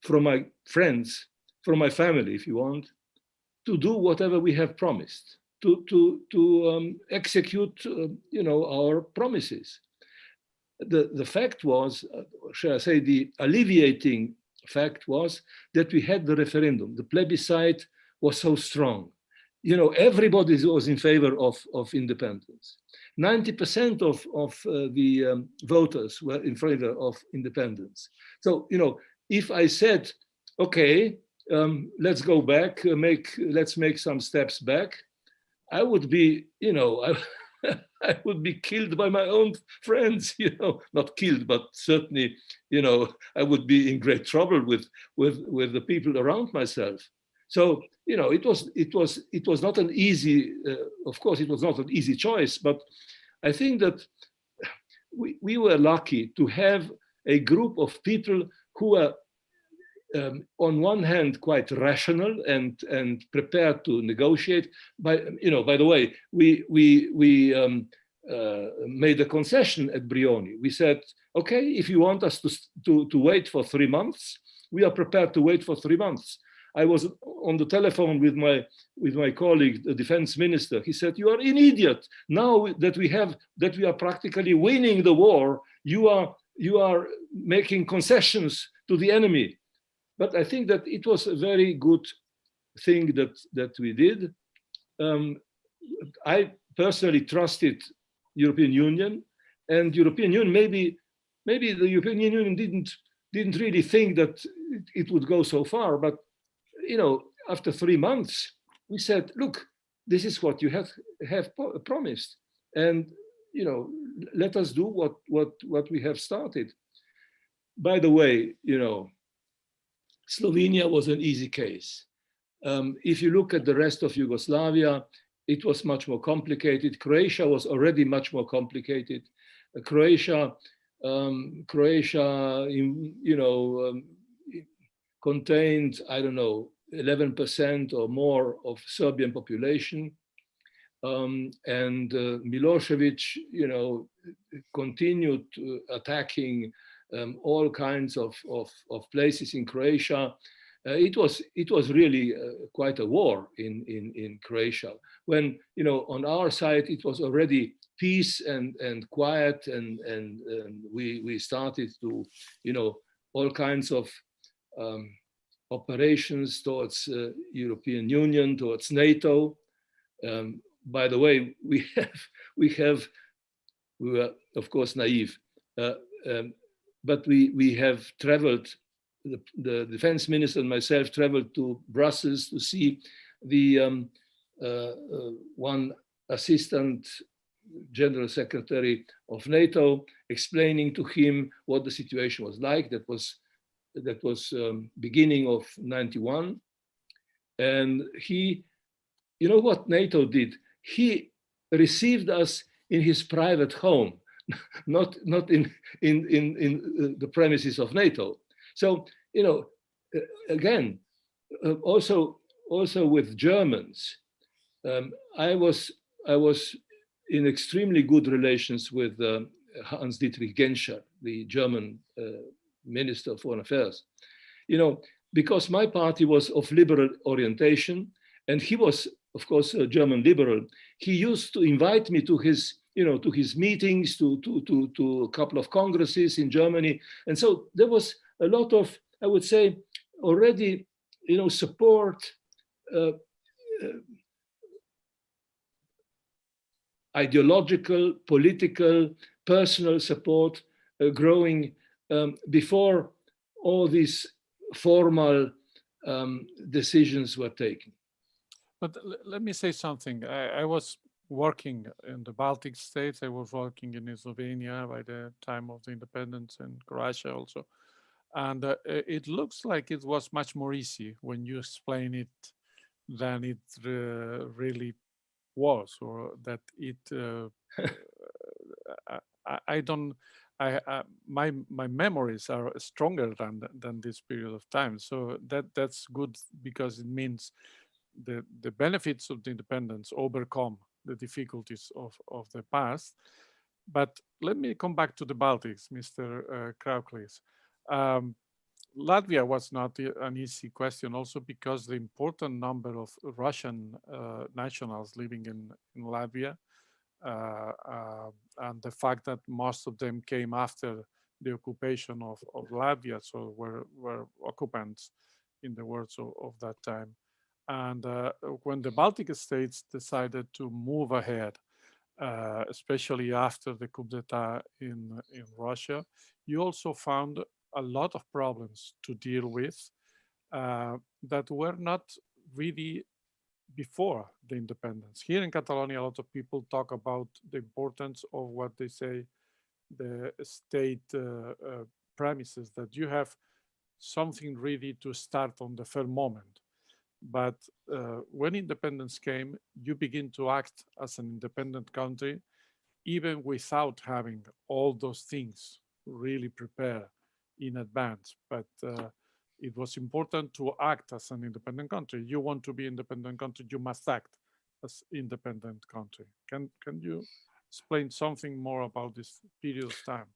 from my friends, from my family, if you want, to do whatever we have promised, to execute, our promises. The fact was, shall I say, the alleviating fact was that we had the referendum. The plebiscite was so strong. Everybody was in favor of independence. 90% of the voters were in favor of independence. So, if I said okay, let's go back, let's make some steps back. I would be, I would be killed by my own friends, not killed, but certainly, I would be in great trouble with the people around myself. So, it was not an easy, of course, it was not an easy choice, but I think that we were lucky to have a group of people who are on one hand quite rational and prepared to negotiate. By the way, we made a concession at Brioni. We said, okay, if you want us to wait for 3 months, we are prepared to wait for 3 months. I was on the telephone with my colleague, the defense minister. He said, "You are an idiot. Now that we are practically winning the war, you are making concessions to the enemy." But I think that it was a very good thing that we did. I personally trusted European Union, and European Union, maybe the European Union didn't really think that it would go so far. But after 3 months, we said, "Look, this is what you have promised, and let us do what we have started." By the way, Slovenia was an easy case. If you look at the rest of Yugoslavia, it was much more complicated. Croatia was already much more complicated. Croatia, contained, I don't know, 11% or more of Serbian population. And Milosevic, continued attacking all kinds of places in Croatia. It was really quite a war in Croatia. When on our side it was already peace and quiet, and we started to all kinds of operations towards European Union, towards NATO. By the way, we were of course naive. But we have traveled, the defense minister and myself traveled to Brussels to see the one assistant general secretary of NATO, explaining to him what the situation was like. That was beginning of 91. And he, what NATO did? He received us in his private home. Not in the premises of NATO. So again, also with Germans, I was in extremely good relations with Hans-Dietrich Genscher, the German Minister of Foreign Affairs. Because my party was of liberal orientation, and he was, of course, a German liberal. He used to invite me to his meetings, to a couple of congresses in Germany. And so there was a lot of, I would say, already, support, ideological, political, personal support growing before all these formal decisions were taken. But let me say something. I was working in the Baltic states. I was working in Eslovenia by the time of the independence, and Croatia also. And it looks like it was much more easy when you explain it than it really was, or that it. My memories are stronger than this period of time. So that's good, because it means the benefits of the independence overcome the difficulties of the past. But let me come back to the Baltics, Mr. Krauklis. Latvia was not an easy question, also because the important number of Russian nationals living in Latvia, and the fact that most of them came after the occupation of Latvia, so were occupants, in the words of that time. And when the Baltic states decided to move ahead, especially after the coup d'etat in Russia, you also found a lot of problems to deal with, that were not really before the independence. Here in Catalonia, a lot of people talk about the importance of what they say the state premises, that you have something ready to start on the first moment. But when independence came, you begin to act as an independent country, even without having all those things really prepared in advance. But it was important to act as an independent country. You want to be independent country, you must act as independent country. Can you explain something more about this period of time?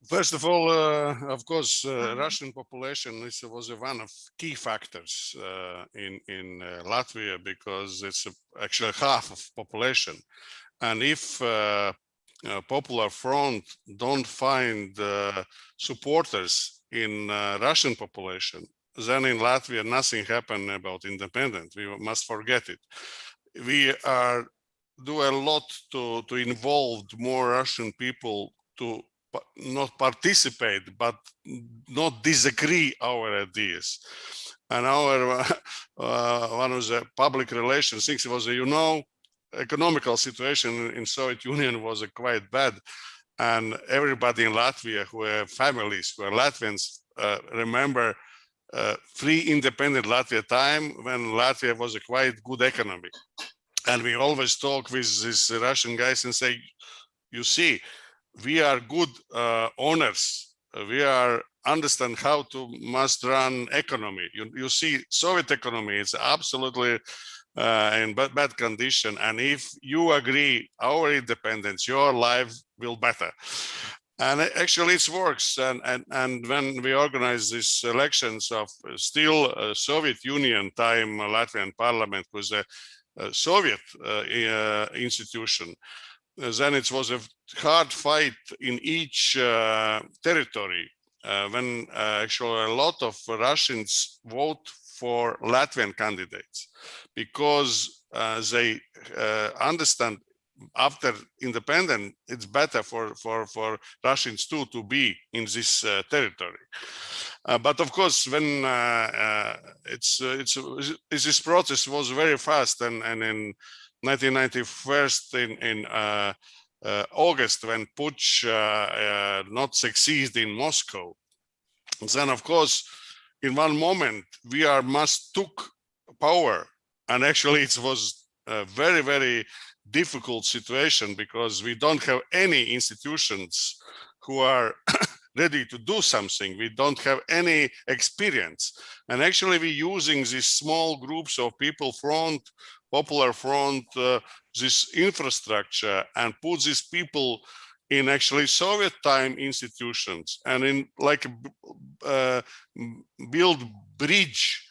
First of all, of course, Russian population was one of key factors in Latvia, because it's actually half of population. And if Popular Front don't find supporters in Russian population, then in Latvia nothing happened about independence. We must forget it. We do a lot to involve more Russian people to not participate, but not disagree our ideas. And our one of the public relations things was, economical situation in Soviet Union was quite bad, and everybody in Latvia who have families who are Latvians remember free independent Latvia time when Latvia was a quite good economy. And we always talk with these Russian guys and say, you see, we are good owners. We understand how to must run economy. You see, Soviet economy is absolutely in bad condition. And if you agree our independence, your life will better. And actually it works. And when we organize these elections of still Soviet Union time Latvian parliament was a Soviet institution, then it was a hard fight in each territory when actually a lot of Russians vote for Latvian candidates, because they understand after independence it's better for Russians too to be in this territory. But of course, when this process was very fast, and in 1991 in August, when Putsch not succeeded in Moscow, then of course in one moment we must took power, and actually it was a very, very difficult situation, because we don't have any institutions who are ready to do something. We don't have any experience, and actually we're using these small groups of people, Popular Front, this infrastructure, and put these people in actually Soviet time institutions, and in like build bridge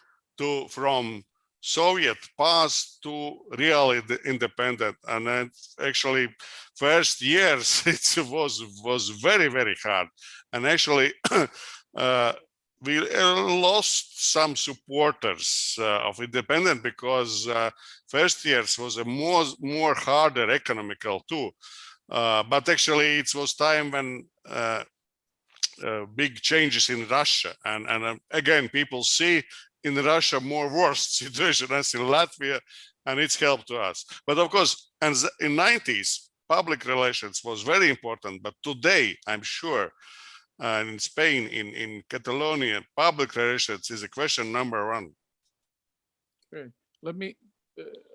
from Soviet past to really independent. And then actually first years it was very, very hard. And actually we lost some supporters of independent, because first years was a more harder economical too. But actually it was time when big changes in Russia, and again people see in Russia more worse situation as in Latvia, and it's helped to us. But of course, and in 90s public relations was very important, but today I'm sure in Spain, in Catalonia, public relations is a question number one. Great. Let me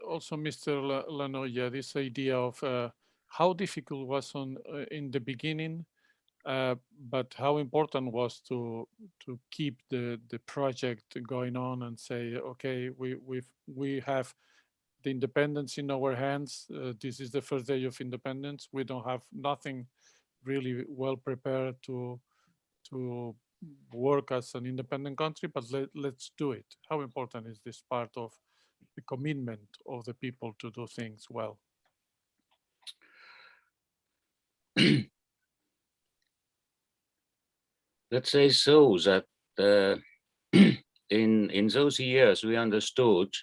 also, Mr. Laanoja, this idea of how difficult was in the beginning, but how important was to keep the project going on and say, okay, we have the independence in our hands. This is the first day of independence. We don't have nothing really well prepared to work as an independent country, but let's do it. How important is this part of the commitment of the people to do things well? Let's say so that in those years we understood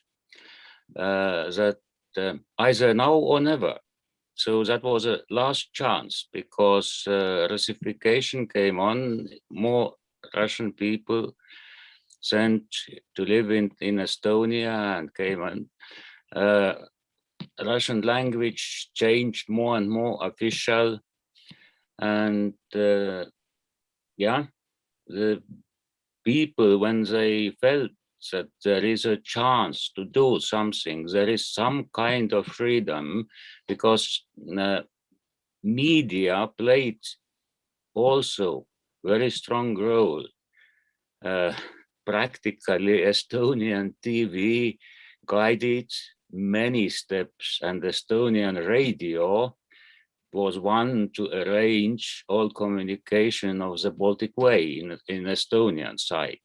that either now or never. So that was a last chance, because Russification came on, more Russian people sent to live in Estonia and came on. Russian language changed more and more official, and yeah, the people, when they felt that there is a chance to do something, there is some kind of freedom, because media played also very strong role. Practically Estonian TV guided many steps, and Estonian radio was one to arrange all communication of the Baltic Way in Estonian side.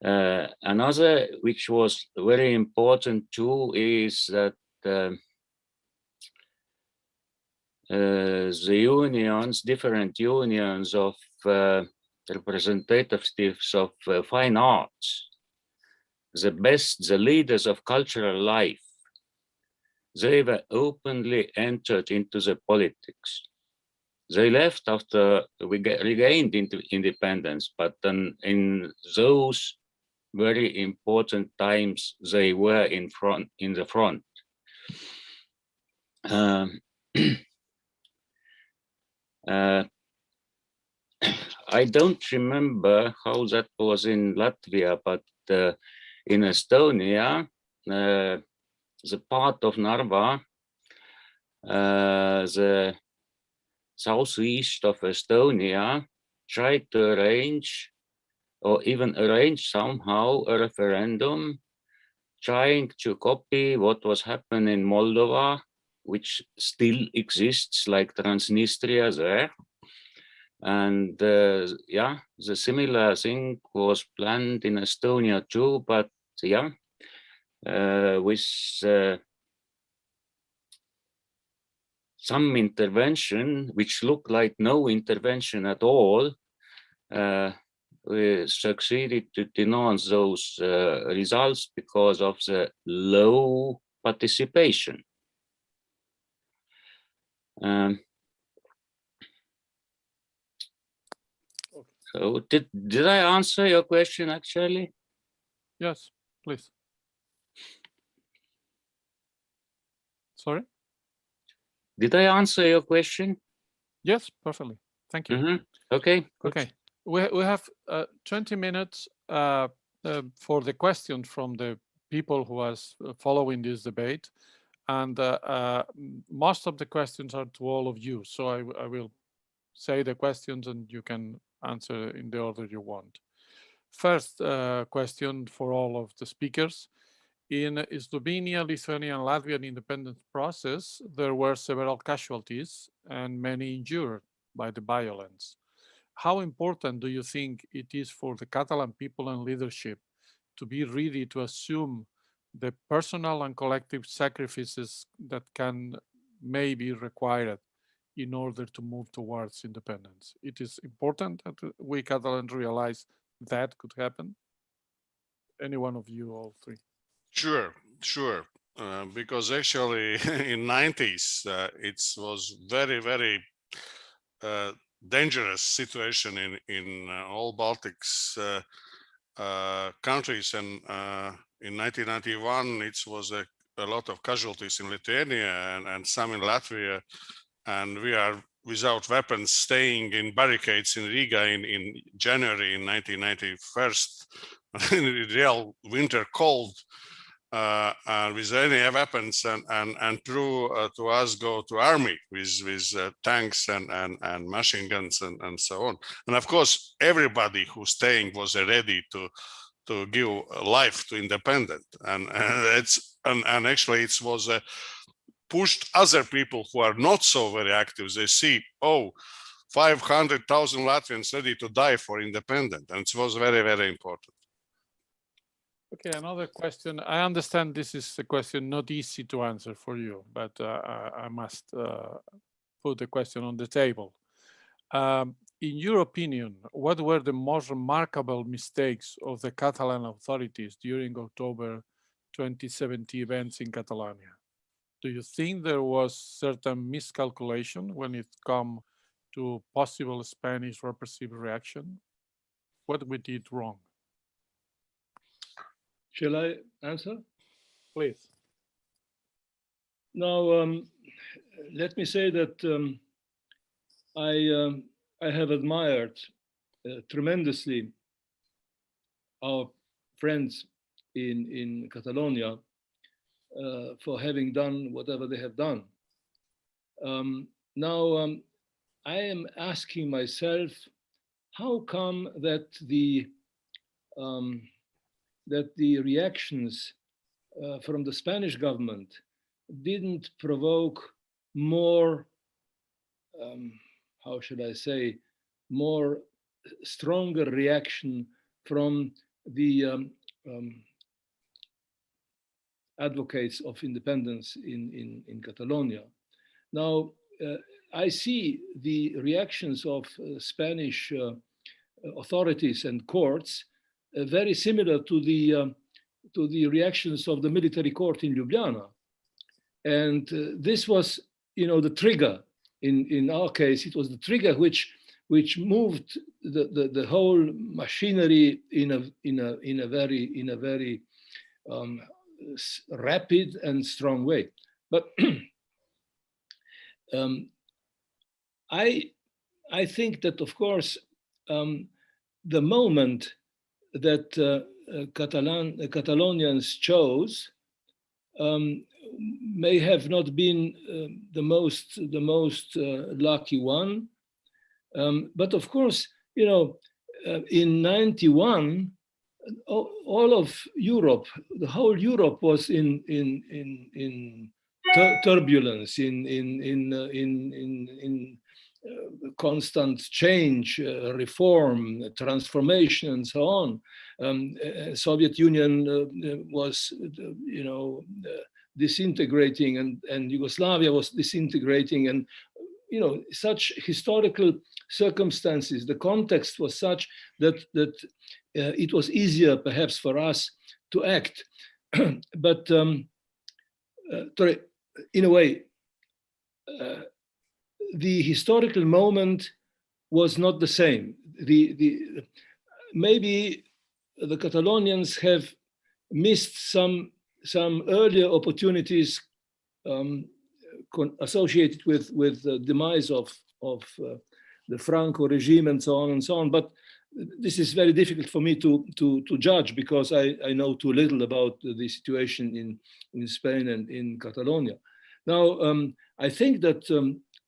Another which was very important too is that the unions, different unions of representatives of fine arts, the leaders of cultural life, they were openly entered into the politics. They left after we regained independence, but then in those very important times, they were in the front. I don't remember how that was in Latvia, but in Estonia, the part of Narva, the southeast of Estonia, tried to arrange, or even arrange somehow, a referendum trying to copy what was happening in Moldova, which still exists, like Transnistria there. And yeah, the similar thing was planned in Estonia too, but yeah, with some intervention, which looked like no intervention at all, we succeeded to denounce those results because of the low participation. So did I answer your question actually? Yes, please. Sorry? Did I answer your question? Yes, perfectly. Thank you. Okay. Okay. We have 20 minutes for the questions from the people who was following this debate. And most of the questions are to all of you. So I will say the questions and you can answer in the order you want. First question for all of the speakers. In Slovenia, Lithuania, and Latvian independence process, there were several casualties and many injured by the violence. How important do you think it is for the Catalan people and leadership to be ready to assume the personal and collective sacrifices that may be required in order to move towards independence? It is important that we Catalans realize that could happen. Any one of you, all three? Sure. Because actually in 90s, it was very, very dangerous situation in all Baltics countries. And in 1991, it was a lot of casualties in Lithuania and some in Latvia. And we are without weapons staying in barricades in Riga in January in 1991, in real winter cold, with any weapons and through to us go to army with tanks and machine guns and so on. And of course, everybody who's staying was ready to give life to independent. And actually it was pushed other people who are not so very active. They see, 500,000 Latvians ready to die for independent. And it was very, very important. Okay, another question. I understand this is a question not easy to answer for you, but I must put the question on the table. In your opinion, what were the most remarkable mistakes of the Catalan authorities during October 2017 events in Catalonia? Do you think there was certain miscalculation when it comes to possible Spanish repressive reaction? What we did wrong? Shall I answer? Please. Now, let me say that I have admired tremendously our friends in Catalonia for having done whatever they have done. Now, I am asking myself, how come that the reactions from the Spanish government didn't provoke more, how should I say, more stronger reaction from the advocates of independence in Catalonia. Now, I see the reactions of Spanish authorities and courts very similar to the reactions of the military court in Ljubljana. And this was, the trigger. In our case, it was the trigger which moved the whole machinery in a very rapid and strong way. But I think that, of course, the moment that Catalonians chose may have not been the most lucky one. But of course, in 91, all of Europe, the whole Europe was in turbulence, in constant change, reform, transformation, and so on. Soviet Union was, disintegrating, and Yugoslavia was disintegrating, and such historical circumstances. The context was such that it was easier, perhaps, for us to act. But in a way, the historical moment was not the same. Maybe the Catalonians have missed some earlier opportunities associated with the demise of the Franco regime and so on. But this is very difficult for me to judge, because I know too little about the situation in Spain and in Catalonia. Now, I think that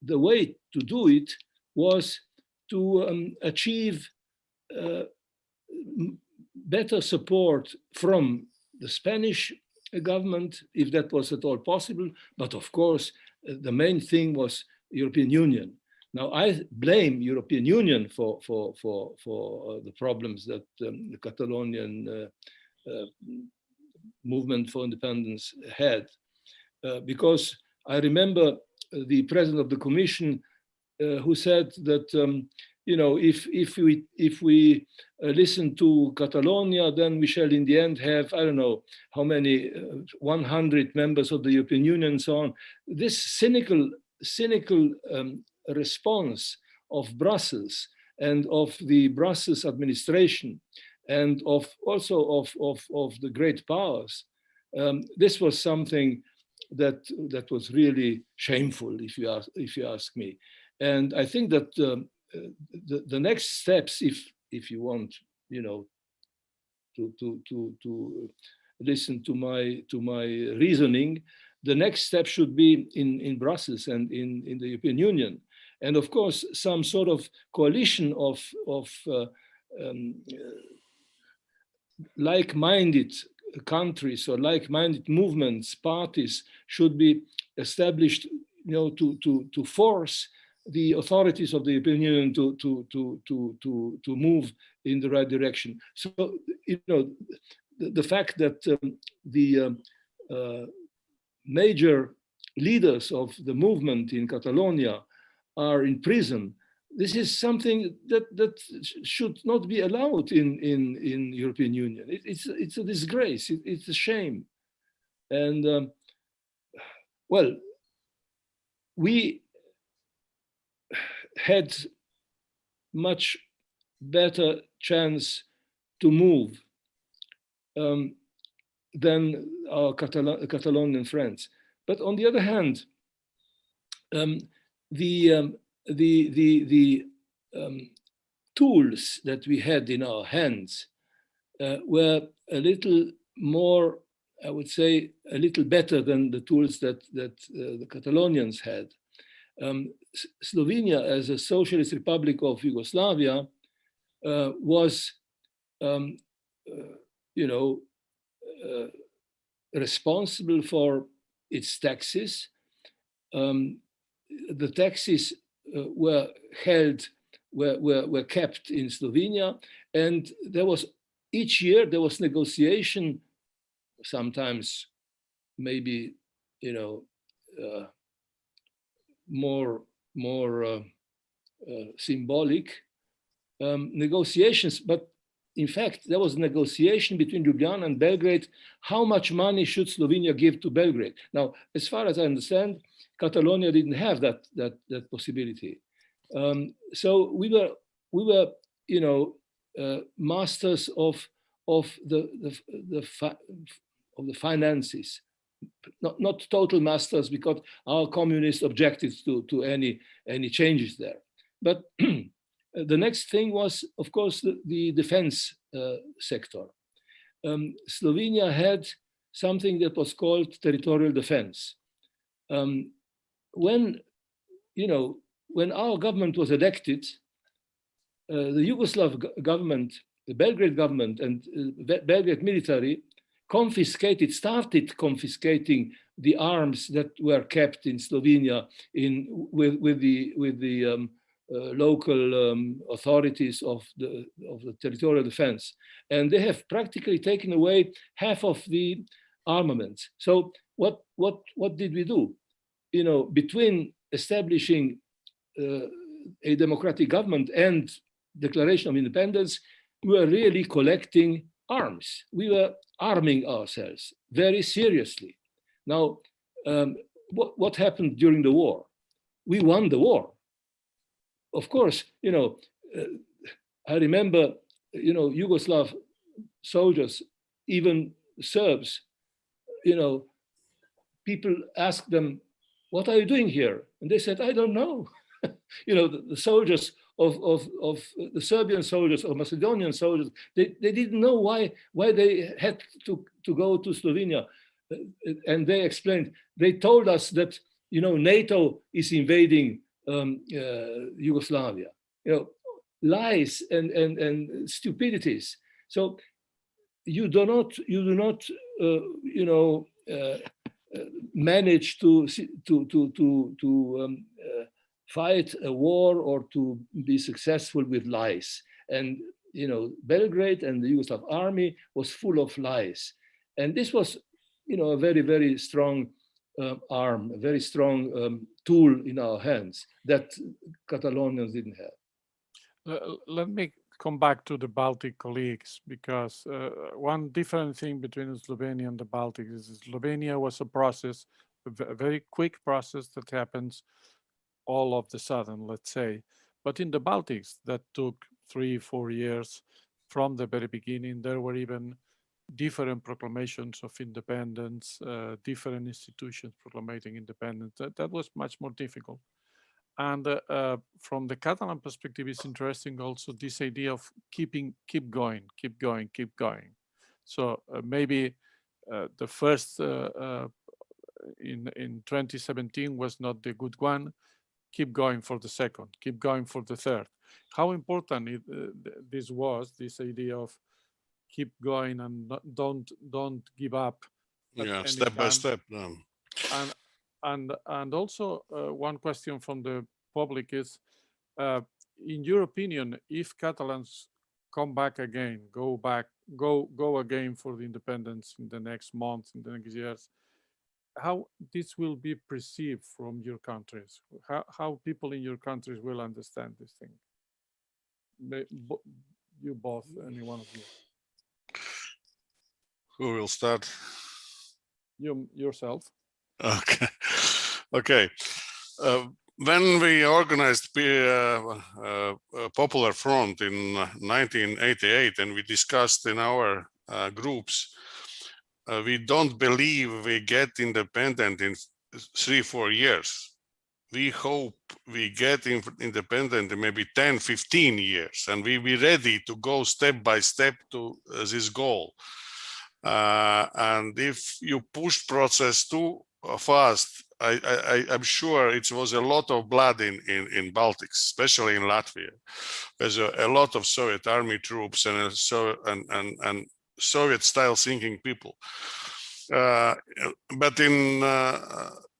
the way to do it was to achieve better support from the Spanish government, if that was at all possible. But of course, the main thing was European Union. Now, I blame European Union for the problems that the Catalonian movement for independence had, because I remember the president of the Commission who said that if we listen to Catalonia, then we shall in the end have, I don't know how many, 100 members of the European Union and so on. This cynical response of Brussels and of the Brussels administration and also of the great powers, this was something that was really shameful, if you ask me. And I think that the next steps, if you want, to listen to my reasoning, the next step should be in Brussels and in the European Union, and of course some sort of coalition of like-minded countries or like-minded movements, parties should be established, to force the authorities of the European Union to move in the right direction. So, the fact that the major leaders of the movement in Catalonia are in prison, this is something that should not be allowed in European Union. It's a disgrace. It's a shame. And well, we had much better chance to move than our Catalonian friends. But on the other hand, the tools that we had in our hands were a little more, I would say, a little better than the tools that the Catalonians had. Slovenia, as a socialist republic of Yugoslavia, was, responsible for its taxes. The taxes were kept in Slovenia, and each year there was negotiation, sometimes maybe more symbolic negotiations, but in fact there was negotiation between Ljubljana and Belgrade. How much money should Slovenia give to Belgrade? Now, as far as I understand, Catalonia didn't have that possibility. So we were masters of the finances, not total masters, because our communists objected to any changes there. But the next thing was, of course, the defense sector. Slovenia had something that was called territorial defense. When our government was elected, the Yugoslav government, the Belgrade government, and Belgrade military started confiscating the arms that were kept in Slovenia with the local authorities of the territorial defense, and they have practically taken away half of the armaments. So what did we do? Between establishing a democratic government and declaration of independence, we were really collecting arms. We were arming ourselves very seriously. Now, what happened during the war? We won the war. Of course, I remember, Yugoslav soldiers, even Serbs, people asked them, "What are you doing here?" And they said, "I don't know." The soldiers of the Serbian soldiers or Macedonian soldiers, they didn't know why they had to go to Slovenia. And they explained, they told us that, NATO is invading Yugoslavia. Lies and stupidities. So you do not manage to fight a war or to be successful with lies. And Belgrade and the Yugoslav army was full of lies. And this was a very, very strong arm, a very strong tool in our hands that Catalonians didn't have. Let me come back to the Baltic colleagues, because one different thing between Slovenia and the Baltics is Slovenia was a process, a very quick process that happens all of the sudden, let's say. But in the Baltics, that took 3-4 years from the very beginning. There were even different proclamations of independence, different institutions proclaiming independence. That was much more difficult. And from the Catalan perspective, it's interesting also this idea of keep going. So maybe the first in 2017 was not the good one. Keep going for the second, keep going for the third. How important this idea of keep going and don't give up. Yeah, step by step. And also one question from the public is, in your opinion, if Catalans come back again, go again for the independence in the next months, in the next years, how this will be perceived from your countries? How people in your countries will understand this thing? You both, any one of you. Who will start? You yourself. Okay. When we organized Popular Front in 1988, and we discussed in our groups we don't believe we get independent in 3-4 years. We hope we get independent in maybe 10-15 years, and we be ready to go step by step to this goal. And if you push process too fast, I'm sure it was a lot of blood in Baltics, especially in Latvia. There's a lot of Soviet army troops and Soviet-style thinking people. But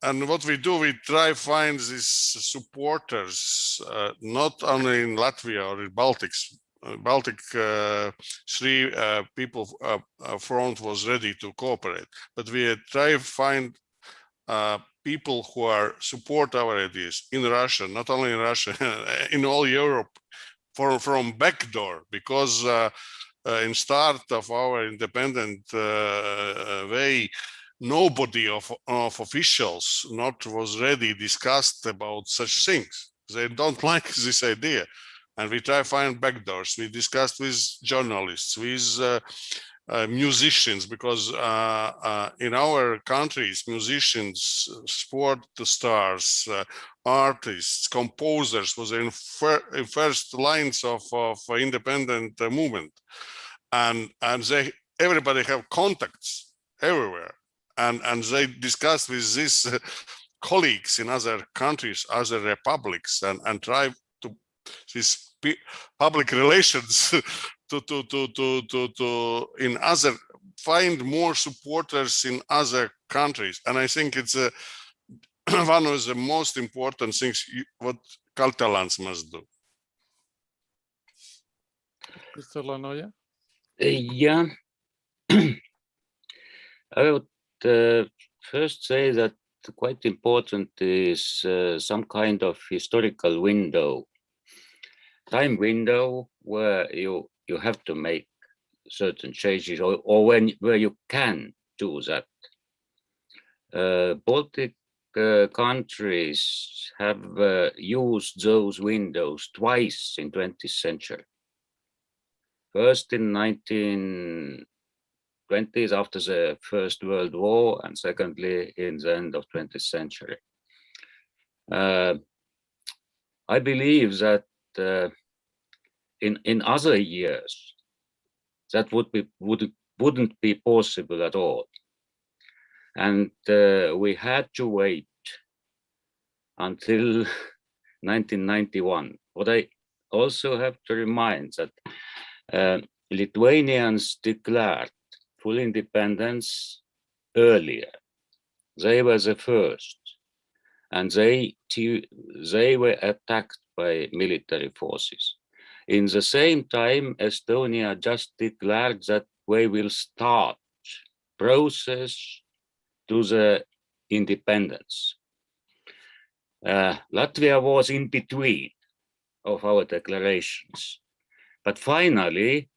and what we do, we try find these supporters, not only in Latvia or in Baltics. Baltic 3 people front was ready to cooperate, but we try find people who are support our ideas in Russia, not only in Russia, in all Europe, from backdoor, because in start of our independent way, nobody of officials was ready discussed about such things. They don't like this idea. And we try to find backdoors. We discussed with journalists, with musicians, because in our countries, musicians, sport stars, artists, composers was in first lines of independent movement, and everybody have contacts everywhere, and they discuss with these colleagues in other countries, other republics, and try to this public relations to in other find more supporters in other countries. And I think it's one of the most important things what Catalans must do. Mr. Laanoja? Yeah, I would first say that quite important is some kind of historical window, time window where you have to make certain changes, or where you can do that. Baltic countries have used those windows twice in 20th century. First in 1920s after the First World War, and secondly in the end of 20th century. I believe that in other years that wouldn't be possible at all, and we had to wait until 1991. What I also have to remind that Lithuanians declared full independence earlier. They were the first, and they were attacked by military forces. In the same time, Estonia just declared that we will start process to the independence. Latvia was in between of our declarations, but finally,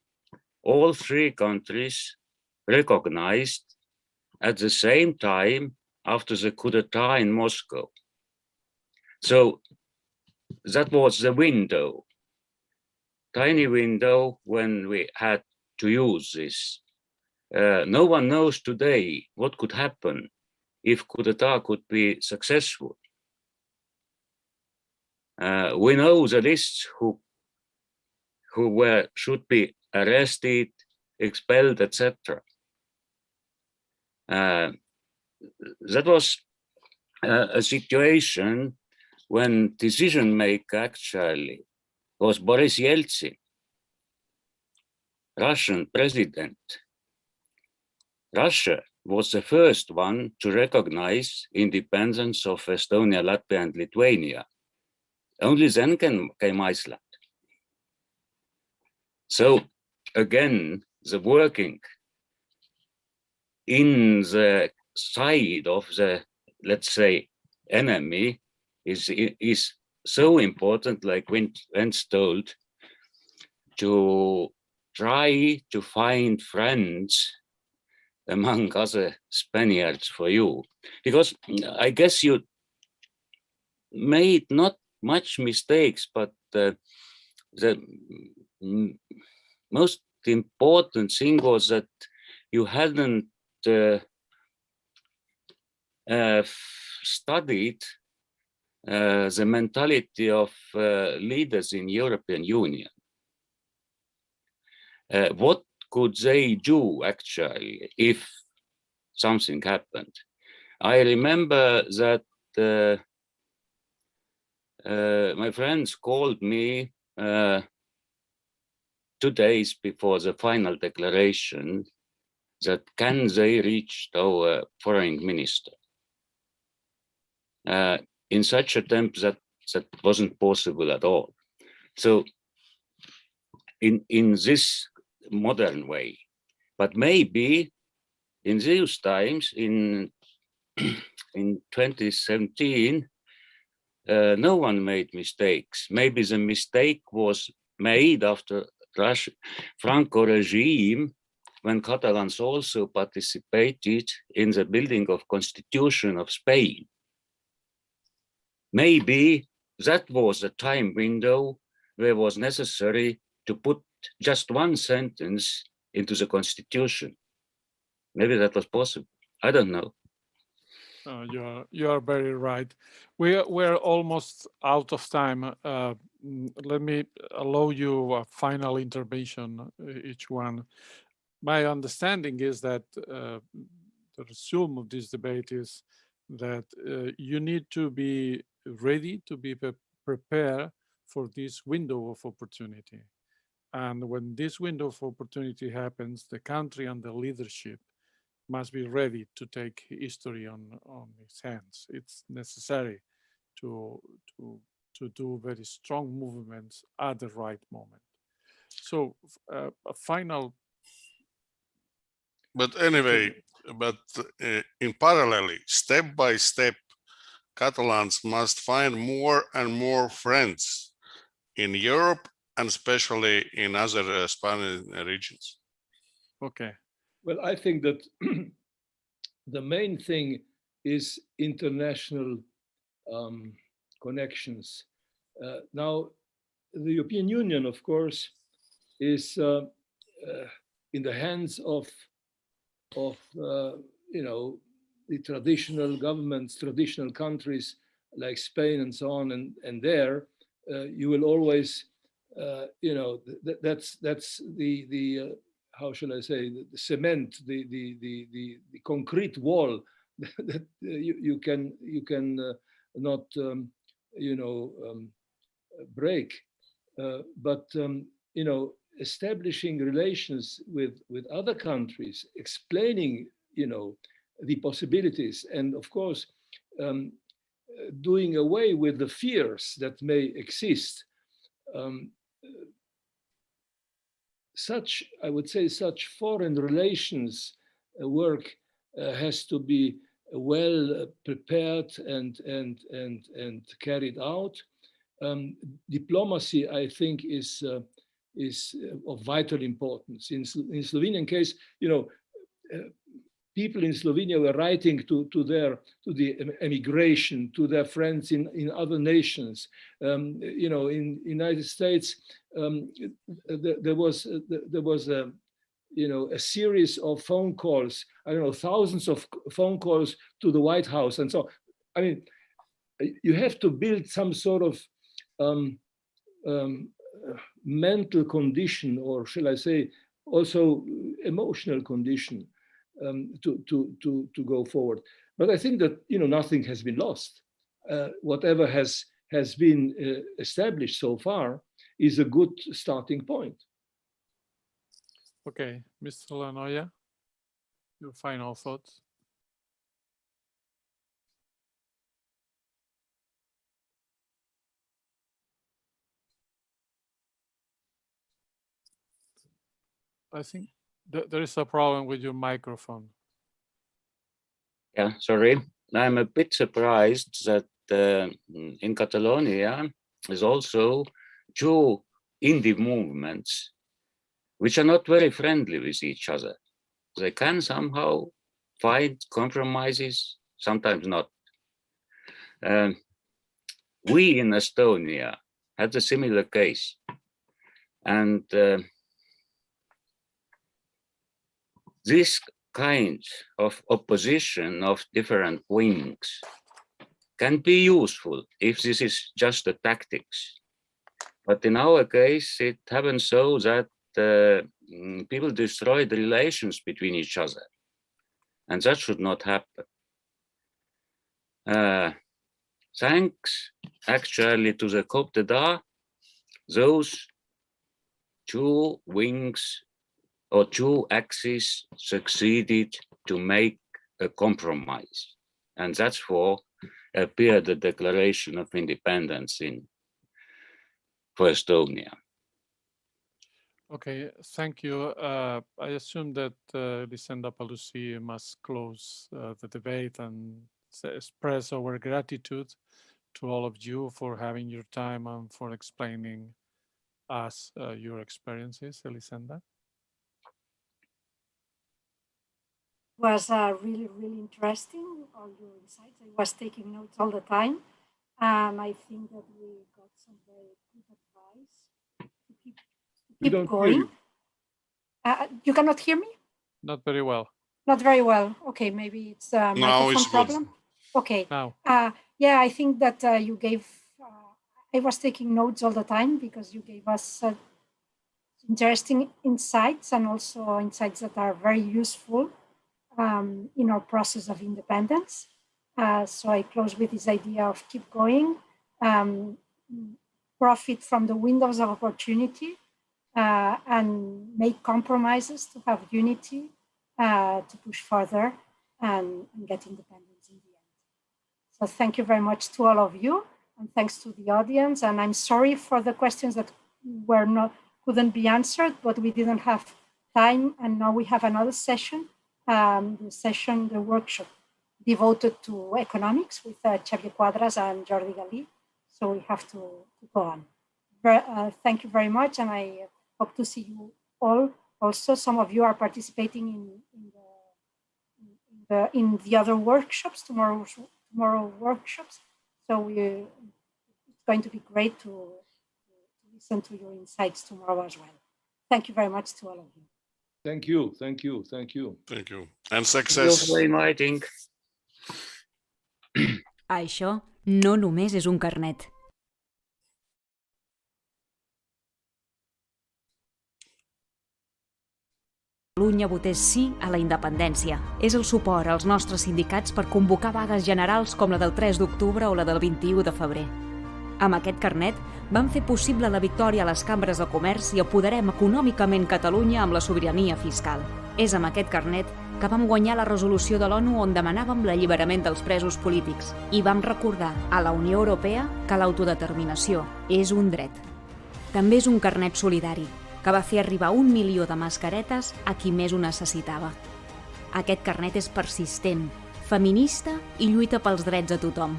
all three countries recognized at the same time after the coup d'etat in Moscow. So that was the window, tiny window when we had to use this. No one knows today what could happen if coup d'etat could be successful. We know the lists who should be arrested, expelled, etc. That was a situation when decision maker actually was Boris Yeltsin, Russian president. Russia was the first one to recognize independence of Estonia, Latvia, and Lithuania. Only then came Iceland. So again, the working in the side of the, let's say, enemy is so important, like Vents told, to try to find friends among other Spaniards for you. Because I guess you made not much mistakes, but the most important thing was that you hadn't studied the mentality of leaders in European Union. What could they do actually if something happened? I remember that my friends called me 2 days before the final declaration that can they reach our foreign minister. In such attempt that wasn't possible at all. So in this modern way, but maybe in those times, in 2017, no one made mistakes. Maybe the mistake was made after Franco regime, when Catalans also participated in the building of Constitution of Spain. Maybe that was a time window where it was necessary to put just one sentence into the Constitution. Maybe that was possible. I don't know. You are very right. We're almost out of time. Let me allow you a final intervention, each one. My understanding is that the resume of this debate is that you need to be ready to be prepared for this window of opportunity. And when this window of opportunity happens, the country and the leadership must be ready to take history on its hands. It's necessary to do very strong movements at the right moment. So a final. But anyway, in parallel, step by step, Catalans must find more and more friends in Europe and especially in other Spanish regions. Okay. Well, I think that the main thing is international connections. Now, the European Union, of course, is in the hands of the traditional governments, traditional countries like Spain and so on, and there you will always, that's the how shall I say, the cement, the concrete wall that you can not break, but establishing relations with other countries, explaining the possibilities, and of course doing away with the fears that may exist. I would say such foreign relations work has to be well prepared and carried out. Diplomacy, I think, is of vital importance. In Slovenian case, people in Slovenia were writing to the emigration, to their friends in other nations. In United States, there was a series of phone calls. I don't know, thousands of phone calls to the White House, and so. I mean, you have to build some sort of mental condition, or shall I say, also emotional condition. To go forward, but I think that nothing has been lost. Whatever has been established so far is a good starting point. Okay, Mr. Laanoja, your final thoughts. I think there is a problem with your microphone. Yeah, sorry. I'm a bit surprised that in Catalonia is also 2 indie movements which are not very friendly with each other. They can somehow find compromises, sometimes not. We in Estonia had a similar case, and this kind of opposition of different wings can be useful if this is just the tactics. But in our case, it happens so that people destroy the relations between each other. And that should not happen. Thanks actually to the coup d'etat, those two wings or two axes succeeded to make a compromise. And that's for appeared the Declaration of Independence for Estonia. Okay, thank you. I assume that Elisenda Paluzie must close the debate and express our gratitude to all of you for having your time and for explaining us your experiences, Elisenda. It was really, really interesting, all your insights. I was taking notes all the time. I think that we got some very good advice to keep going. You cannot hear me? Not very well. Not very well. Okay, maybe it's a microphone problem. Okay. Now. Yeah, I think that you gave, I was taking notes all the time because you gave us interesting insights and also insights that are very useful in our process of independence. So I close with this idea of keep going, profit from the windows of opportunity, and make compromises to have unity, to push further and get independence in the end. So thank you very much to all of you, and thanks to the audience. And I'm sorry for the questions that couldn't be answered, but we didn't have time. And now we have another session, the workshop devoted to economics with Xavier Quadras and Jordi Galí. So we have to go on. Thank you very much, and I hope to see you all. Also, some of you are participating in the other workshops, tomorrow workshops. So it's going to be great to listen to your insights tomorrow as well. Thank you very much to all of you. Thank you, thank you, thank you. Thank you. And success. You're inviting. Això no només és un carnet. Catalunya votés sí a la independència. És el suport als nostres sindicats per convocar vagues generals com la del 3 d'octubre o la del 21 de febrer. Amb aquest carnet vam fer possible la victòria a les cambres de comerç i apoderem econòmicament Catalunya amb la sobirania fiscal. És amb aquest carnet que vam guanyar la resolució de l'ONU on demanàvem l'alliberament dels presos polítics i vam recordar a la Unió Europea que l'autodeterminació és un dret. També és un carnet solidari, que va fer arribar 1 milió de mascaretes a qui més ho necessitava. Aquest carnet és persistent, feminista i lluita pels drets de tothom.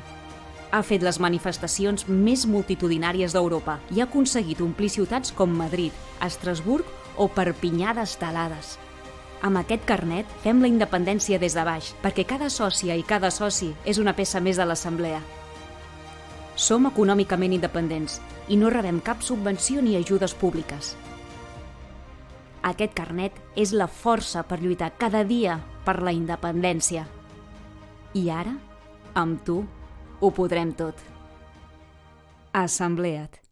Ha fet les manifestacions més multitudinàries d'Europa i ha aconseguit omplir ciutats com Madrid, Estrasburg o Perpinyà d'estelades. Amb aquest carnet fem la independència des de baix, perquè cada sòcia i cada soci és una peça més de l'Assemblea. Som econòmicament independents i no rebem cap subvenció ni ajudes públiques. Aquest carnet és la força per lluitar cada dia per la independència. I ara, amb tu, ho podrem tot. Assemblea't.